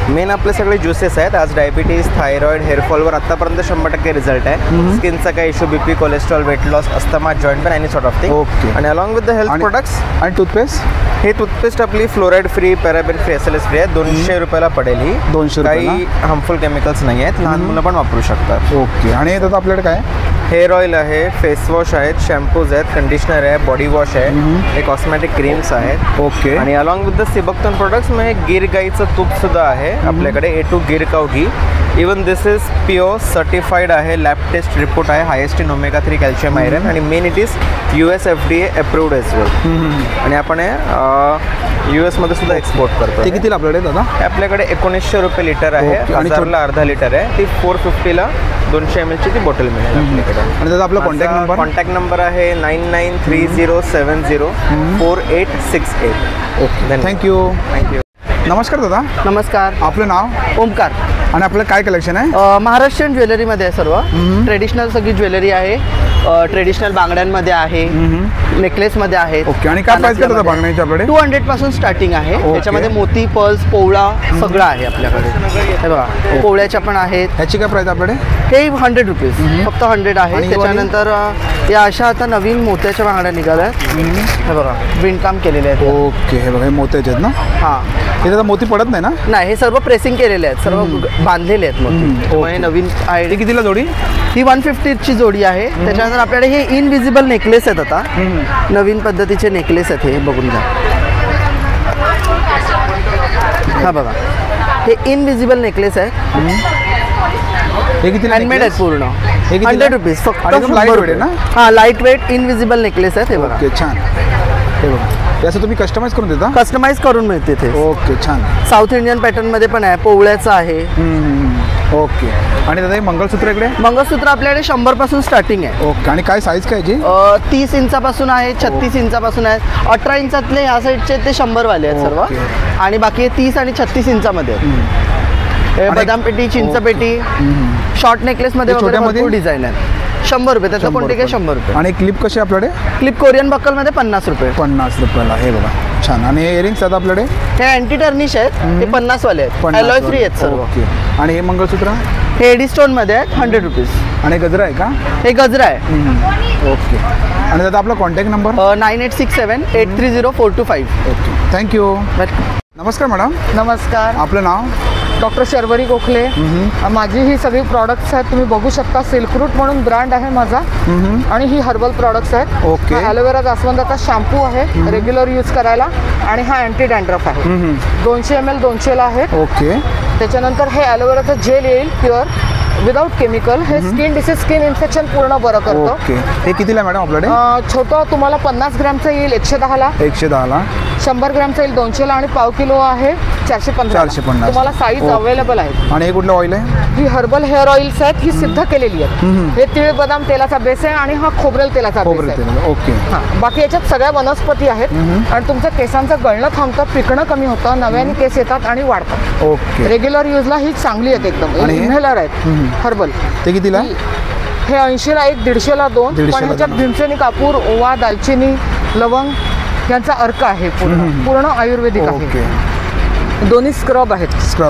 मेन आपले सगळे ज्युसेस आहेत. आज डायबिटीज, थायरॉइड, हेअरफॉलवर आतापर्यंत 100% रिझल्ट आहे. स्किनचा काही issue, BP, cholesterol, weight loss, asthma, joint pain, any sort of thing. Okay. आणि along with the health products. आणि टूथपेस्ट? हे टूथपेस्ट आपली fluoride free, paraben free, SLS free आहे. 200 रुपयाला पडेल. ही 200 काही हार्मफुल केमिकल्स नाही आहेत. लहान मुलं पण वापरू शकतात. ओके. आणि दादा आपल्याकडे काय? हेअर ऑइल आहे, फेस वॉश आहेत, शॅम्पूज आहेत, कंडिशनर आहे, बॉडी वॉश आहे, हे कॉस्मेटिक क्रीम्स आहेत. ओके. आणि along with the sea buckthorn products मध्ये गिर गाईचं तूप सुद्धा आहे आपल्याकडे. A2 Gir cow ghee. Even this is pure certified आहे. लॅब टेस्ट रिपोर्ट आहे. Highest in omega 3 calcium iron. आणि main it is US FDA approved as well. आणि आपण US मध्ये सुद्धा एक्सपोर्ट करतो. ते कितीला आपल्याकडे दादा? आपल्याकडे 1900 रुपये लिटर आहे. 1000ला अर्धा लिटर आहे. ती 450ला 200 ml ची ती बॉटल मिळेल आपल्याकडे. आणि दादा आपला कॉन्टॅक्ट नंबर? कॉन्टॅक्ट नंबर आहे 9930704868. ओके. थँक्यू. नमस्कार दादा. नमस्कार. आपलं नाव? ओमकार. आणि आपलं काय कलेक्शन आहे? महाराष्ट्रीयन ज्वेलरीमध्ये आहे सर्व. ट्रेडिशनल सगळी ज्वेलरी आहे. ट्रेडिशनल बांगड्यांमध्ये आहे, नेकलेसमध्ये आहेत. ओके. आणि काय प्राइस करतात बांगड्यांची आपल्याकडे? 200 पासून स्टार्टिंग आहे. त्याच्यामध्ये मोती, पर्ल्स, पोवळा सगळं आहे आपल्याकडे. हे बघा पोवळ्याच्या पण आहेत. ह्याची काय प्राइस आपल्याकडे? हे 100 रुपीज फक्त 100 आहे. त्याच्यानंतर या अशा आता नवीन मोत्याच्या बांगड्या निघाल्या आहेत. हे बघा विणकाम केलेले आहेत. ओके. हे बघा हे मोत्याचे आहेत ना? हां. हे त्याचा मोती पडत नाही ना? नाही, हे सर्व प्रेसिंग केलेले आहेत. सर्व बांधलेले आहेत मोती. हे नवीन आहे. ही कितीला जोडी? ही 150ची जोडी आहे. त्याच्यानंतर आपल्याकडे हे इनविजिबल नेकलेस आहेत. आता नवीन पद्धतीचे नेकलेस आहेत. हे बघून घ्या. हा बघा हे इनविजिबल नेकलेस आहे. हे किती? हँडमेड आहेत पूर्ण. 100 रुपीज फक्त. लाईट वेट आहे ना? हां लाईट वेट इनविजिबल नेकलेस आहे. हे बघा. ओके. छान. हे बघा याचं तुम्ही कस्टमाइज करून देता? कस्टमाइज करून मिळते ते. ओके, छान. साऊथ इंडियन पॅटर्नमध्ये पण आहे, पोवळ्याचं आहे. ओके. आणि दादा हे मंगळसूत्र इकडे? मंगळसूत्र आपल्याकडे 100 पासून स्टार्टिंग आहे. ओके. आणि काय साईज काय जी? 30 इंचापासून आहे, 36 इंचापासून आहे. 18 इंचातले ह्या साईडचे ते 100 वाले आहेत सर्व. आणि बाकी 30 आणि 36 इंचामध्ये आहेत. बदाम पेटी, चिंचपेटी, शॉर्ट नेकलेसमध्ये वगैरे डिझाईन आहेत. 100 रुपये, त्याचं कोणते काय 100 रुपये. आणि क्लिप कशी आपल्याकडे? क्लिप कोरियन बक्कलमध्ये 50 रुपये. 50 रुपयाला. हे बघा, छान. आणि हे इयरिंग्स आहेत आपल्याकडे? हे अँटी टर्निश आहेत, ते 50 वाले आहेत, अलॉय फ्री आहेत सर्व. ओके. आणि हे मंगळसूत्र? हे एडी स्टोन मध्ये आहेत, 100 रुपीज. आणि गजरा आहे का? हे गजरा आहे. ओके. आणि दादा आपला कॉन्टॅक्ट नंबर? 9867830425. Okay, thank you. नमस्कार मॅडम. नमस्कार. आपलं नाव? डॉक्टर शर्वरी गोखले. माझी ही सगळी प्रॉडक्ट्स आहेत, तुम्ही बघू शकता. सिल्क रूट म्हणून ब्रँड आहे माझा. आणि ही हर्बल प्रॉडक्ट्स आहेत. ओके. ॲलोवेरा जास्वंदाचा शॅम्पू आहे रेग्युलर यूज करायला. आणि हा अँटी डॅन्ड्रफ आहे. 200 ml 200ला आहे. ओके. त्याच्यानंतर हे ॲलोवेराचं जेल येईल प्युअर विदाउट केमिकल. हे स्किन इन्फेक्शन पूर्ण बरं करतं. ओके. हे कितीला मॅडम आपल्याकडे? छोटं तुम्हाला 50 ग्रॅमचं येईल 110ला. 110ला. 100 ग्रॅमचं येईल 200ला. आणि पाव किलो आहे 450. तुम्हाला साईज अवेलेबल आहे. आणि हे कुठलं ऑइल आहे? ही हर्बल हेअर ऑइल्स आहेत, ही सिद्ध केलेली आहेत. हे तीळ बदाम तेलाचा बेस आहे आणि हा खोबरेल तेलाचा बेस आहे. ओके. बाकी याच्यात सगळ्या वनस्पती आहेत. आणि तुमच्या केसांचं गळणं थांबतं, पिकणं कमी होतं, नव्याने केस येतात आणि वाढतात. ओके. रेग्युलर यूजला ही चांगली आहेत एकदम. इन्हेलर आहेत हर्बल. ते कितीला? हे 80ला 1, 150ला 2. पण ह्याच्यात भीमसेनी कापूर, ओवा, दालचिनी, लवंग यांचा अर्क आहे. पूर्ण आयुर्वेदिक आहे. दोन्ही स्क्रब आहेत.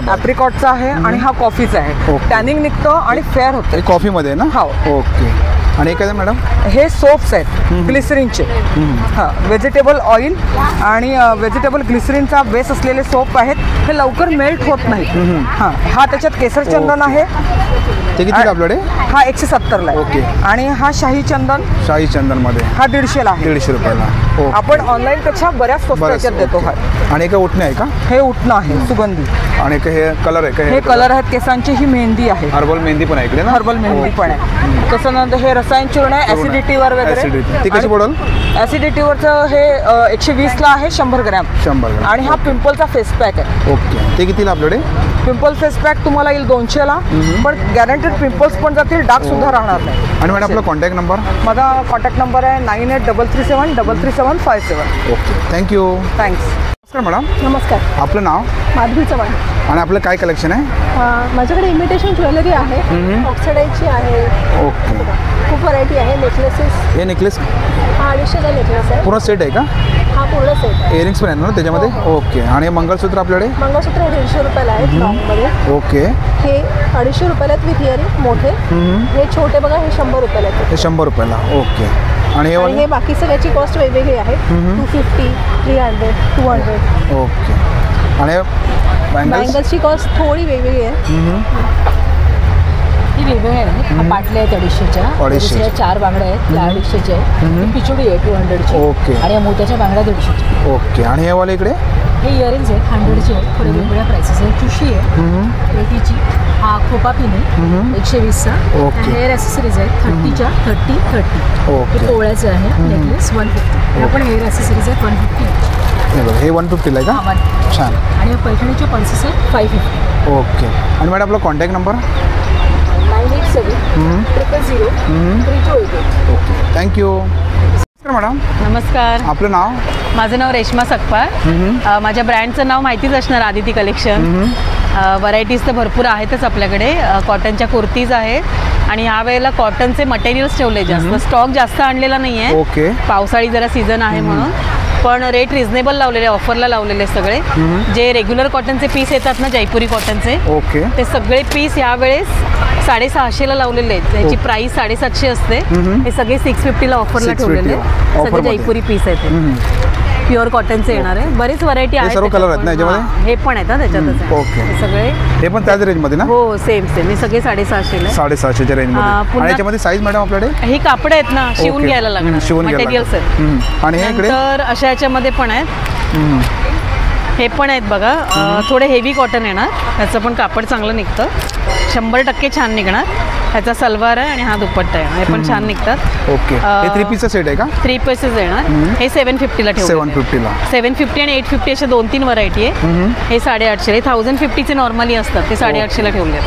ॲप्रिकॉटचा आहे आणि हा कॉफीचा आहे. टॅनिंग निघतं आणि फेअर होतं. कॉफीमध्ये ना? हो. ओके. आणि काय मॅडम? हे सोप्स आहेत ग्लिसरीनचे. हां, व्हेजिटेबल ऑइल आणि व्हेजिटेबल ग्लिसरीनचा बेस असलेले सोप आहेत. हे लवकर मेल्ट होत नाहीत. हां, हा त्याच्यात केसर चंदन आहे. ते किती आपल्याकडे? हा 170ला आहे. ओके. आणि हा शाही चंदन मध्ये हा 150ला आहे. 150 रुपयाला. आपण ऑनलाईन पेक्षा बऱ्याच स्वस्त याच्यात देतो. हा. आणि काय उठणे आहे का? हे उठणं आहे सुगंधी. आणि हे कलर आहे का? हे कलर आहेत केसांची. ही मेहंदी आहे. हर्बल मेहंदी पण आहे इकडे ना? हर्बल मेहंदी पण आहे. त्याच्यानंतर हे रसायन चूर्ण आहे ऍसिडिटीवर वगैरे. ती कशी पडेल? ऍसिडिटीवरचं हे 120ला आहे 100 ग्रॅम. 100 ग्रॅम. आणि हा पिंपलचा फेस पॅक आहे. ओके. ते कितीला आपल्याकडे? पिंपल फेस पॅक तुम्हाला येईल 200ला. पण गॅरंटेड पिंपल्स पण जातील, डार्क सुद्धा राहणार नाही. आणि मॅडम आपला कॉन्टॅक्ट नंबर? माझा कॉन्टॅक्ट नंबर आहे 9833733757. Okay, thank you. थँक्स. नमस्कार मॅडम. नमस्कार. आपलं नाव? माधवी चव्हाण. आणि आपलं काय कलेक्शन आहे? माझ्याकडे इमिटेशन ज्वेलरी आहे, ऑक्सिडाईजची आहे. ओके. खूप व्हरायटी आहे. नेकलेसेस. हे नेकलेस? हा 250चा नेकलेस आहे. पूर्ण सेट आहे का? हा पूर्ण सेट आहे. इयरिंग्स पण आहेत ना त्याच्यामध्ये? ओके. आणि मंगळसूत्र आपल्याकडे? मंगळसूत्र 150 रुपयाला आहे लॉंगमध्ये. ओके. हे 250 रुपयाला आहेत विथ इयरिंग मोठे. हे छोटे बघा, हे 100 रुपयाला आहेत. हे 100 रुपयाला. ओके. आणि हे बाकी सगळ्याची कॉस्ट वेगवेगळी आहे. 250, 300, 200. ओके. आणि बँगल्सची कॉस्ट थोडी वेगवेगळी आहे. ही वेगवेगळी आहे. हा पाटल्या आहेत 250च्या. 4 बांगड्या आहेत त्या 250च्या आहेत. पिचुडी आहे 200ची. ओके. आणि या मोत्याच्या बांगड्या 150च्या. ओके. आणि हे वाले इकडे? हे इयरिंग्स आहेत 100चे आहेत. थोडे वेगवेगळ्या प्राइसेस आहेत. चुशी आहे रेतीची. हा खोपा पिन आहे 120चा. ओके. हेअर ॲसेसरीज आहेत 30च्या 30. ओके. हे पोवळ्याचं आहे नेकलेस 150. आपण हेअर ॲसेसरीज आहेत 150. हे 150ला आहे का? छान. आणि पैठणीचे पल्सेस आहेत 550. ओके. आणि मॅडम आपला कॉन्टॅक्ट नंबर? 98700328. Okay, thank you. नमस्कार मॅडम. नमस्कार. आपलं नाव? माझं नाव रेश्मा सकपाळ. माझ्या ब्रँडचं नाव माहितीच असणार, आदिती कलेक्शन. व्हरायटीज तर भरपूर आहेतच आपल्याकडे. कॉटनच्या कुर्तीज आहेत आणि ह्या वेळेला कॉटनचे मटेरियल्स ठेवले जास्त. स्टॉक जास्त आणलेला नाही आहे. ओके. पावसाळी जरा सीझन आहे म्हणून. पण रेट रिझनेबल लावलेले, ऑफरला लावलेले सगळे. जे रेग्युलर कॉटनचे पीस येतात ना, जयपुरी कॉटनचे, ओके, ते सगळे पीस यावेळेस 650ला लावलेले आहेत. त्याची प्राइस 750 असते. हे सगळे 650ला ऑफरला ठेवलेले सगळे जयपुरी पीस आहेत. प्युअर कॉटनचे येणार आहे. बरेच व्हरायटी आहेत. सर्व कलर आहेत ना याच्यामध्ये? हे पण आहेत ना त्याच्यातच. ओके. सगळे हे पण त्याच रेंज मध्ये ना? हो, सेम हे सगळे 650 650च्या रेंज मध्ये. आणि याच्यामध्ये साईज मॅडम आपल्याकडे? ही कापड आहेत ना, शिवून घ्यायला लागणार मटेरियल्स आहेत. आणि हे इकडे तर अशा याच्यामध्ये पण आहेत. हे पण आहेत बघा, थोडे हेवी कॉटन येणार, त्याचं पण कापड चांगलं निघतं, 100% छान निघणार. ह्याचा सलवार आहे आणि हा दुपट्टा आहे, हे पण छान निघतात. ओके, हे 3 पीसचा सेट आहे का? 3 पीसेस येणार. हे 750ला ठेवलं. 750ला 750 आणि 850 अशा 2-3 व्हरायटी आहे. हे 850, हे 1050चे नॉर्मली असतात, ते 850ला ठेवले.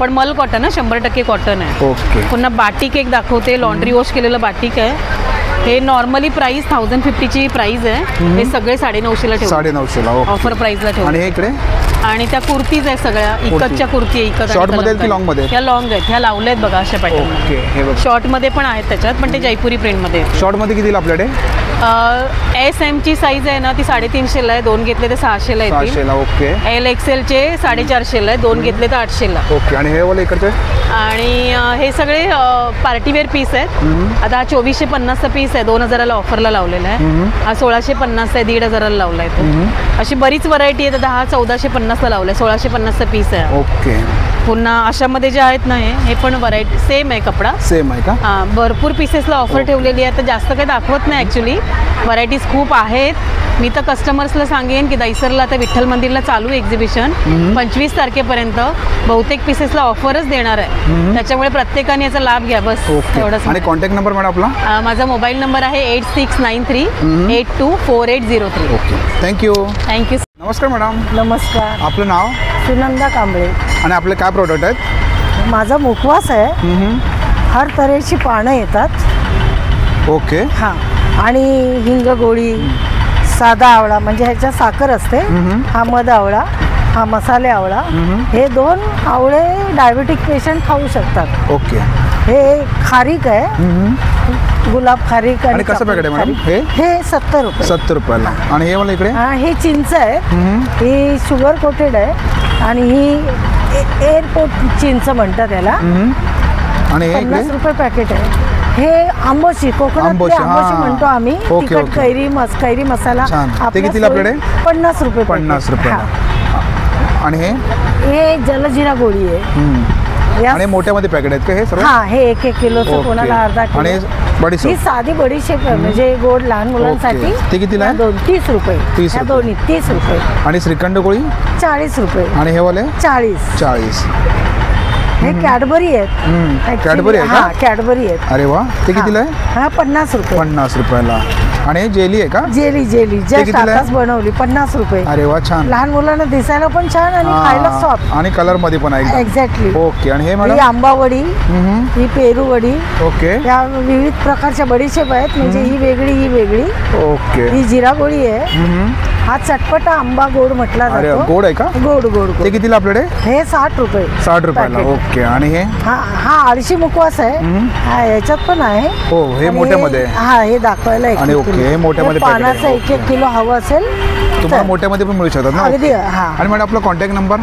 पण मल कॉटन आहे, 100% कॉटन आहे. ओके. पुन्हा बाटिक एक दाखवते, लॉन्ड्री वॉश केलेलं बाटिक आहे. हे नॉर्मली प्राइस 1050ची प्राइस आहे, हे सगळे 950ला ठेवले. 950ला ऑफर प्राइसला ठेवले. आणि हे इकडे आणि त्या कुर्तीज आहेत सगळ्या, इकतच्या कुर्ती आहे, इकत. शॉर्ट मध्ये की लॉंग मध्ये? ह्या लॉंग आहेत, ह्या लावल्या आहेत बघा अशा पॅटर्न. ओके, हे बघा. शॉर्ट मध्ये पण आहेत त्याच्यात, पण ते जयपुरी प्रिंट मध्ये. शॉर्ट मध्ये कितीला आपल्याकडे? SM ची साईज आहे ना ती 350ला आहे, 2 घेतले तर 600ला येतील. 600ला. ओके. LXL चे 450ला आहे, 2 घेतले तर 800ला. ओके. आणि हे वाले इकडचे? आणि हे सगळे पार्टीवेअर पीस आहेत. आता हा 2450चा पीस आहे, 2000ला ऑफरला लावलेला आहे. हा 1650 आहे, 1500ला लावला आहे तो. अशी बरीच व्हरायटी आहे. आता हा 1450ला लावला आहे, 1650चा पीस आहे. ओके. पुन्हा अशामध्ये जे आहेत ना हे पण व्हरायटी सेम आहे, कपडा सेम आहे का? हां, भरपूर पीसेसला ऑफर ठेवलेली आहे. तर जास्त काही दाखवत नाही ॲक्च्युली, व्हरायटीज खूप आहेत. मी तर कस्टमर्सला सांगेन की दहिसरला आता विठ्ठल मंदिरला चालू एक्झिबिशन 25 तारखेपर्यंत बहुतेक पीसेसला ऑफरच देणार आहे. त्याच्यामुळे प्रत्येकाने याचा लाभ घ्या, बस एवढंच. आणि कॉन्टॅक्ट नंबर मॅडम आपला? माझा मोबाईल नंबर आहे 8693 824803. Okay, thank you. थँक्यू. नमस्कार मॅडम. नमस्कार. आपलं नाव? सुनंदा कांबळे. आणि आपले काय प्रोडक्ट आहेत? माझा मुखवास आहे, हर तऱ्हेची पानं येतात. ओके. हां, आणि हिंग गोळी, साधा आवळा म्हणजे ह्याच्यात साखर असते, हा मध आवळा, हा मसाले आवळा. हे 2 आवळे डायबिटिक पेशंट खाऊ शकतात. ओके. हे खारीक आहे, गुलाब खारीक. आणि कसं पॅकेट आहे मॅडम हे 70 रुपये. 70 रुपयाला. आणि हे मला इकडे? हां, हे चिंच आहे, ही शुगर कोटेड आहे आणि ही एअरपोर्ट चिंच म्हणतात याला. आणि हे 50 रुपये पॅकेट आहे. हे आंबोशी, कोकणातली आंबोशी म्हणतो आम्ही, तिखट कैरी मसाला. ते कितीला आपल्याकडे? 50 रुपये. 50 रुपयाला. आणि हे जलजिरा गोळी आहे. आणि मोठ्यामध्ये पॅकेट आहेत का हे सर्व? हां, हे 1 किलोचं, कोणाला अर्धा किलो. आणि बडीशेप? ही साधी बडीशेप आहे, म्हणजे गोड लहान मुलांसाठी. ते कितीला आहे? 30 रुपये. 30 दोन्ही 30 रुपये. आणि श्रीखंड गोळी? 40 रुपये. आणि हे वाले? 40. हे कॅडबरी आहेत. कॅडबरी आहे का? हां, कॅडबरी आहेत. अरे वा. ते कितीला आहे? हा 50 रुपये. 50 रुपयाला. आणि हे जेली आहे का? जेली जस्ट आताच बनवली, 50 रुपये. अरे वा, छान. लहान मुलांना दिसायला पण छान आणि खायला सॉफ्ट. आणि कलर मध्ये पण आहे. एक्झॅक्टली. ओके. आणि हे ही मॅडम? आंबावडी, ही पेरू वडी. ओके. या विविध प्रकारच्या बडीशेप आहेत, म्हणजे ही वेगळी ही वेगळी. ओके. ही जिरा गोळी आहे. हा चटपटा आंबा गोड म्हटला जातो. गोड आहे का? गोड गोड. ते कितीला आपल्याकडे? हे 60 रुपये. 60 रुपयाला. ओके. आणि हे? हा आळशी मुखवास आहे, हा याच्यात पण आहे. हो, हे मोठ्यामध्ये? हा, हे दाखवायला. आणि ओके, हे मोठ्यामध्ये पानाचं 1-1 किलो हवं असेल तुम्हाला मोठ्यामध्ये पण मिळू शकतात ना? अगदी. हा. आणि मॅडम आपला कॉन्टॅक्ट नंबर?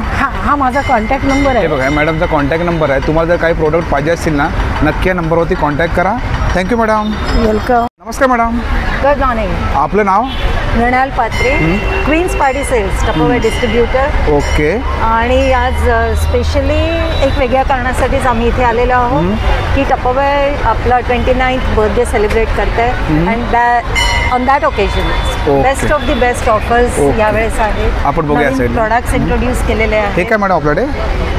हा माझा कॉन्टॅक्ट नंबर आहे. हे बघा, मॅडमचा कॉन्टॅक्ट नंबर आहे. तुम्हाला जर काही प्रोडक्ट पाहिजे असतील ना, नक्की या नंबरवरती कॉन्टॅक्ट करा. Thank you madam. वेलकम. नमस्कार मॅडम. Good morning. आपलं नाव? Mrinal Patre, queens party sales, Tupperware distributor. Okay. आणि आज स्पेशली एक वेगळ्या कारणासाठीच आम्ही इथे आलेलो आहोत की टपोवे आपला 29th बर्थडे सेलिब्रेट करत आहे. And on that occasion best of the best offers यावेळेस आहेत. आपण बघूया प्रोडक्ट्स इंट्रोड्यूस केलेले आहेत. हे काय मॅडम आपल्याकडे?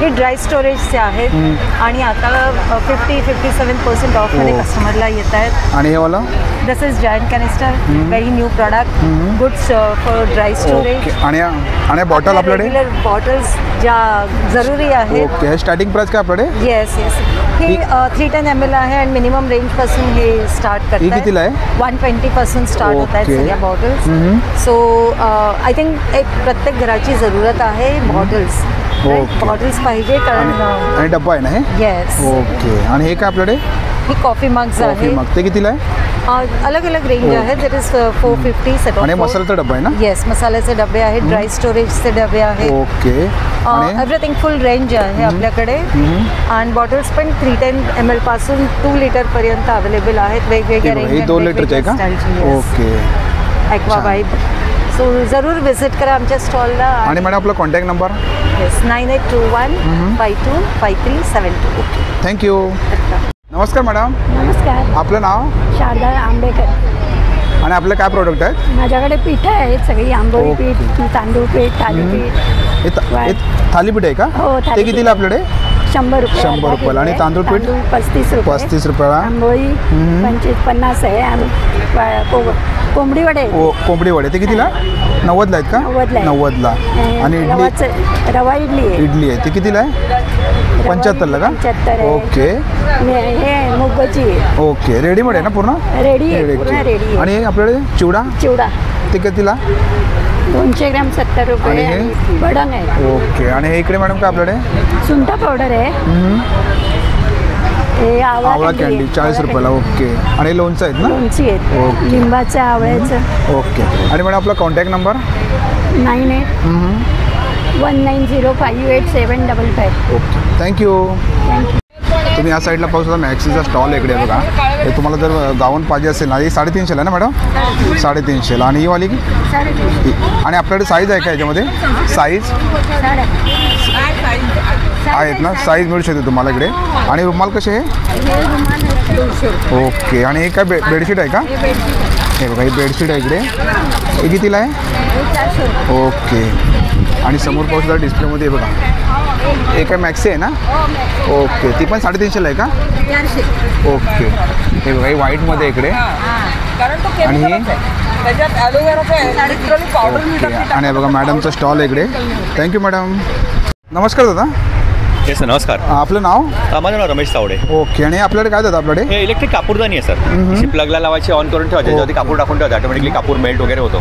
हे ड्राय स्टोरेजचे आहेत आणि आता 50-57% ऑफमध्ये कस्टमरला येत आहेत. आणि हे वाला? This is giant canister, very new product, good for dry storage. आणि बॉटल आपल्याकडे? रेग्युलर बॉटल्स ज्या जरुरी आहेत. ओके. स्टार्टिंग प्राइस काय आपल्याकडे? येस. ही 310 ml आहे आणि मिनिमम रेंजपासून हे स्टार्ट करतात. कितीला आहे? 120 पासून स्टार्ट होत आहेत सगळ्या बॉटल्स. सो आय थिंक एक प्रत्येक घराची जरूरत आहे बॉटल्स. बॉटल्स पाहिजे कारण. आणि डब्बा आहे ना हे? येस. ओके. आणि हे काय आपल्याकडे? ही कॉफी मग्स आहे. ते कितीला आहे? अलग अलग रेंज आहेत. It is 450. आणि मसाल्याचा डब्बा आहे ना? येस, मसाल्याचे डबे आहेत, ड्राय स्टोरेजचे डबे आहेत. ओके. एव्हरीथिंग फुल रेंज आहे आपल्याकडे. आणि बॉटल्स पण 310 ml पासून 2 लिटर पर्यंत अवेलेबल आहेत. वेगवेगळ्या रेंज. 2 लिटरचे आहे का? ओके. Aqua vibe. सो जरूर व्हिजिट करा आमच्या स्टॉलला. आणि मॅडम आपला contact number? Yes, 9821525372. Okay. Thank you. नमस्कार मॅडम. नमस्कार. आपलं नाव? शारदा आंबेकर. आणि आपलं काय प्रोडक्ट आहे? माझ्याकडे पीठ आहेत सगळी, आंबोळी पीठ, तांदूळ पीठ, थालीपीठ. हे थालीपीठ आहे का? हो, ते कितीला आपल्याकडे? 100 रुपये. 100 रुपयाला. आणि तांदूळ पीठ 35 रुपये. 35 रुपयाला. आंबोळी 50 आहे. कोंबडी वडे. कोंबडी वडे ते कितीला? 90ला आहेत का? 90ला. आणि इडली? रवा इडली आहे. इडली आहे ते कितीला आहे? 75ला का? 75 आहे. ओके. हे मुगाची आहे. ओके. रेडीमेड आहे ना पूर्ण? रेडी आहे, पूर्ण रेडी आहे. आणि आपल्याकडे चिवडा? चिवडा ते कितीला? 200 ग्रॅम 70 रुपये. आणि बडंग आहे. ओके. आणि हे इकडे मॅडम काय आपल्याकडे? सुंठा पावडर आहे. हे आवळा कॅन्डी 40 रुपयाला. ओके. आणि लोणचं आहेत ना? लोणची आहेत, लिंबाचं, आवळ्याचं. ओके. आणि मॅडम आपला कॉन्टॅक्ट नंबर? 9819058755. ओके. थँक्यू. तुम्ही या साईडला पाहू शकता मॅक्सीचा स्टॉल इकडे बघा. हे तुम्हाला जर गाऊन पाहिजे असेल ना, ही 350ला ना मॅडम? 350ला. आणि ही वाली की? आणि आपल्याकडे साईज आहे का याच्यामध्ये? साईज आहेत ना? साईज मिळू शकते तुम्हाला इकडे. आणि रुमाल कसे आहे? ओके. आणि हे काय बेडशीट आहे का? हे बघा, ही बेडशीट आहे इकडे. हे कितीला आहे? ओके. आणि समोर पाहू शकता डिस्प्लेमध्ये बघा, हे काय मॅक्सी आहे ना? ओके. ती पण 350ला आहे का? ओके. हे बघा, ही व्हाईटमध्ये इकडे. आणि आणि बघा मॅडमचा स्टॉल आहे इकडे. Thank you madam. नमस्कार दादा. येस नमस्कार. आपलं नाव? माझं नाव रमेश तावडे. ओके. आणि आपल्याकडे काय देतात? आपल्याकडे हे इलेक्ट्रिक कापूरदानी आहे सर. प्लगला लावायची, ऑन करून ठेवायचे, त्याच्यावरती कापूर टाकून ठेवायचं, ऑटोमॅटिकली कापूर मेल्ट वगैरे होतो.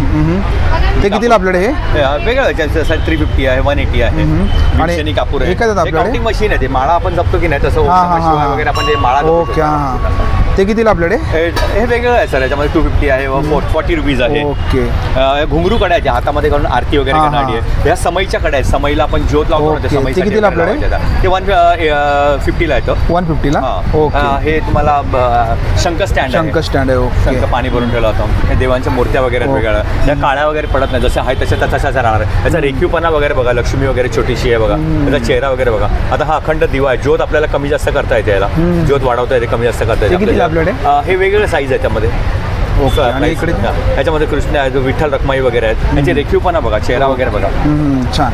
ते कितीला आपल्याकडे? हे वेगळं 350 आहे, 180 आहे. आणि कापूर आहे. काउंटिंग मशीन आहे. ते माळा आपण जपतो की नाही तसं वगैरे आपण ते माळा. ओके. हां. ते कितीला आपल्याकडे? हे वेगळं आहे सर. याच्यामध्ये 250 आहे, 40 रुपीज आहे. ओके. घुंगरू कडे आहे, हातामध्ये घालून आरती वगैरे करणारी आहे. ह्या समईच्या कडे आहेत. समईला आपण ज्योत लावतो. ते कितीला आपल्याकडे? ते 150ला येतं. 150ला. ओके. हे तुम्हाला शंख स्टँड आहे. शंख पाणी भरून ठेवलं होतं. देवांच्या मूर्त्या वगैरे वेगळ्या. त्या काळ्या वगैरे पडत नाही, जसं आहे तशा तशाच राहणार आहे. त्याचा रेखीवपणा वगैरे बघा, लक्ष्मी वगैरे छोटीशी आहे बघा, त्याचा चेहरा वगैरे बघा. आता हा अखंड दिवा आहे. ज्योत आपल्याला कमी जास्त करता येते, याला ज्योत वाढवता येते, कमी जास्त करता येते आपल्याकडे. हे वेगवेगळे साईज आहे त्यामध्ये. आणि इकडे ह्याच्यामध्ये कृष्ण आहे, विठ्ठल रखमाई वगैरे आहेत. त्याचे रेखीवपणा बघा, चेहरा वगैरे बघा. छान.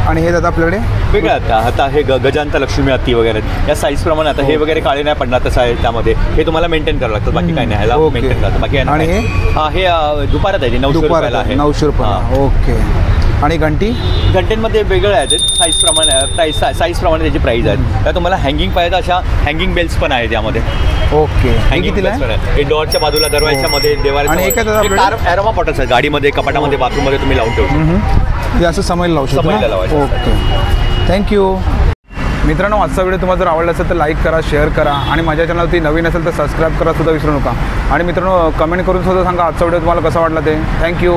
आणि हे दादा आपल्याकडे वेगळं आहे. आता हे गजांत लक्ष्मी हत्ती वगैरे आहेत. या साईज प्रमाणे आता हे वगैरे काळे नाही पडणार तसं आहे. त्यामध्ये हे तुम्हाला मेंटेन करावं लागतं, बाकी काही नाही. ह्याला मेंटेन करतं बाकी. आणि हे दुपारात आहे, 900 रुपयाला आहे. 900 रुपये. ओके. आणि घंटेंमध्ये वेगळं आहे, साईज प्रमाणे साईज प्रमाणे त्याची प्राईस आहे. त्या तुम्हाला हँगिंग पाहिजे अशा हँगिंग बेल्स पण आहे त्यामध्ये. ओके. हँगिंग हे डॉरच्या बाजूला, दरवाजाच्या मध्ये, देवाऱ्याच्या ॲरोमा पॉटर्स आहेत. गाडीमध्ये, कपाटामध्ये, बाथरूममध्ये तुम्ही लावून ठेवू शकता. हे असं समयला लावू शकतो. ओके. थँक्यू. मित्रांनो, आजचा व्हिडिओ तुम्हाला जर आवडला असेल तर लाईक करा, शेअर करा. आणि माझ्या चॅनलवरती नवीन असेल तर सबस्क्राईब करा सुद्धा विसरू नका. आणि मित्रांनो, कमेंट करून सुद्धा सांगा आजचा व्हिडिओ तुम्हाला कसा वाटला ते. थँक्यू.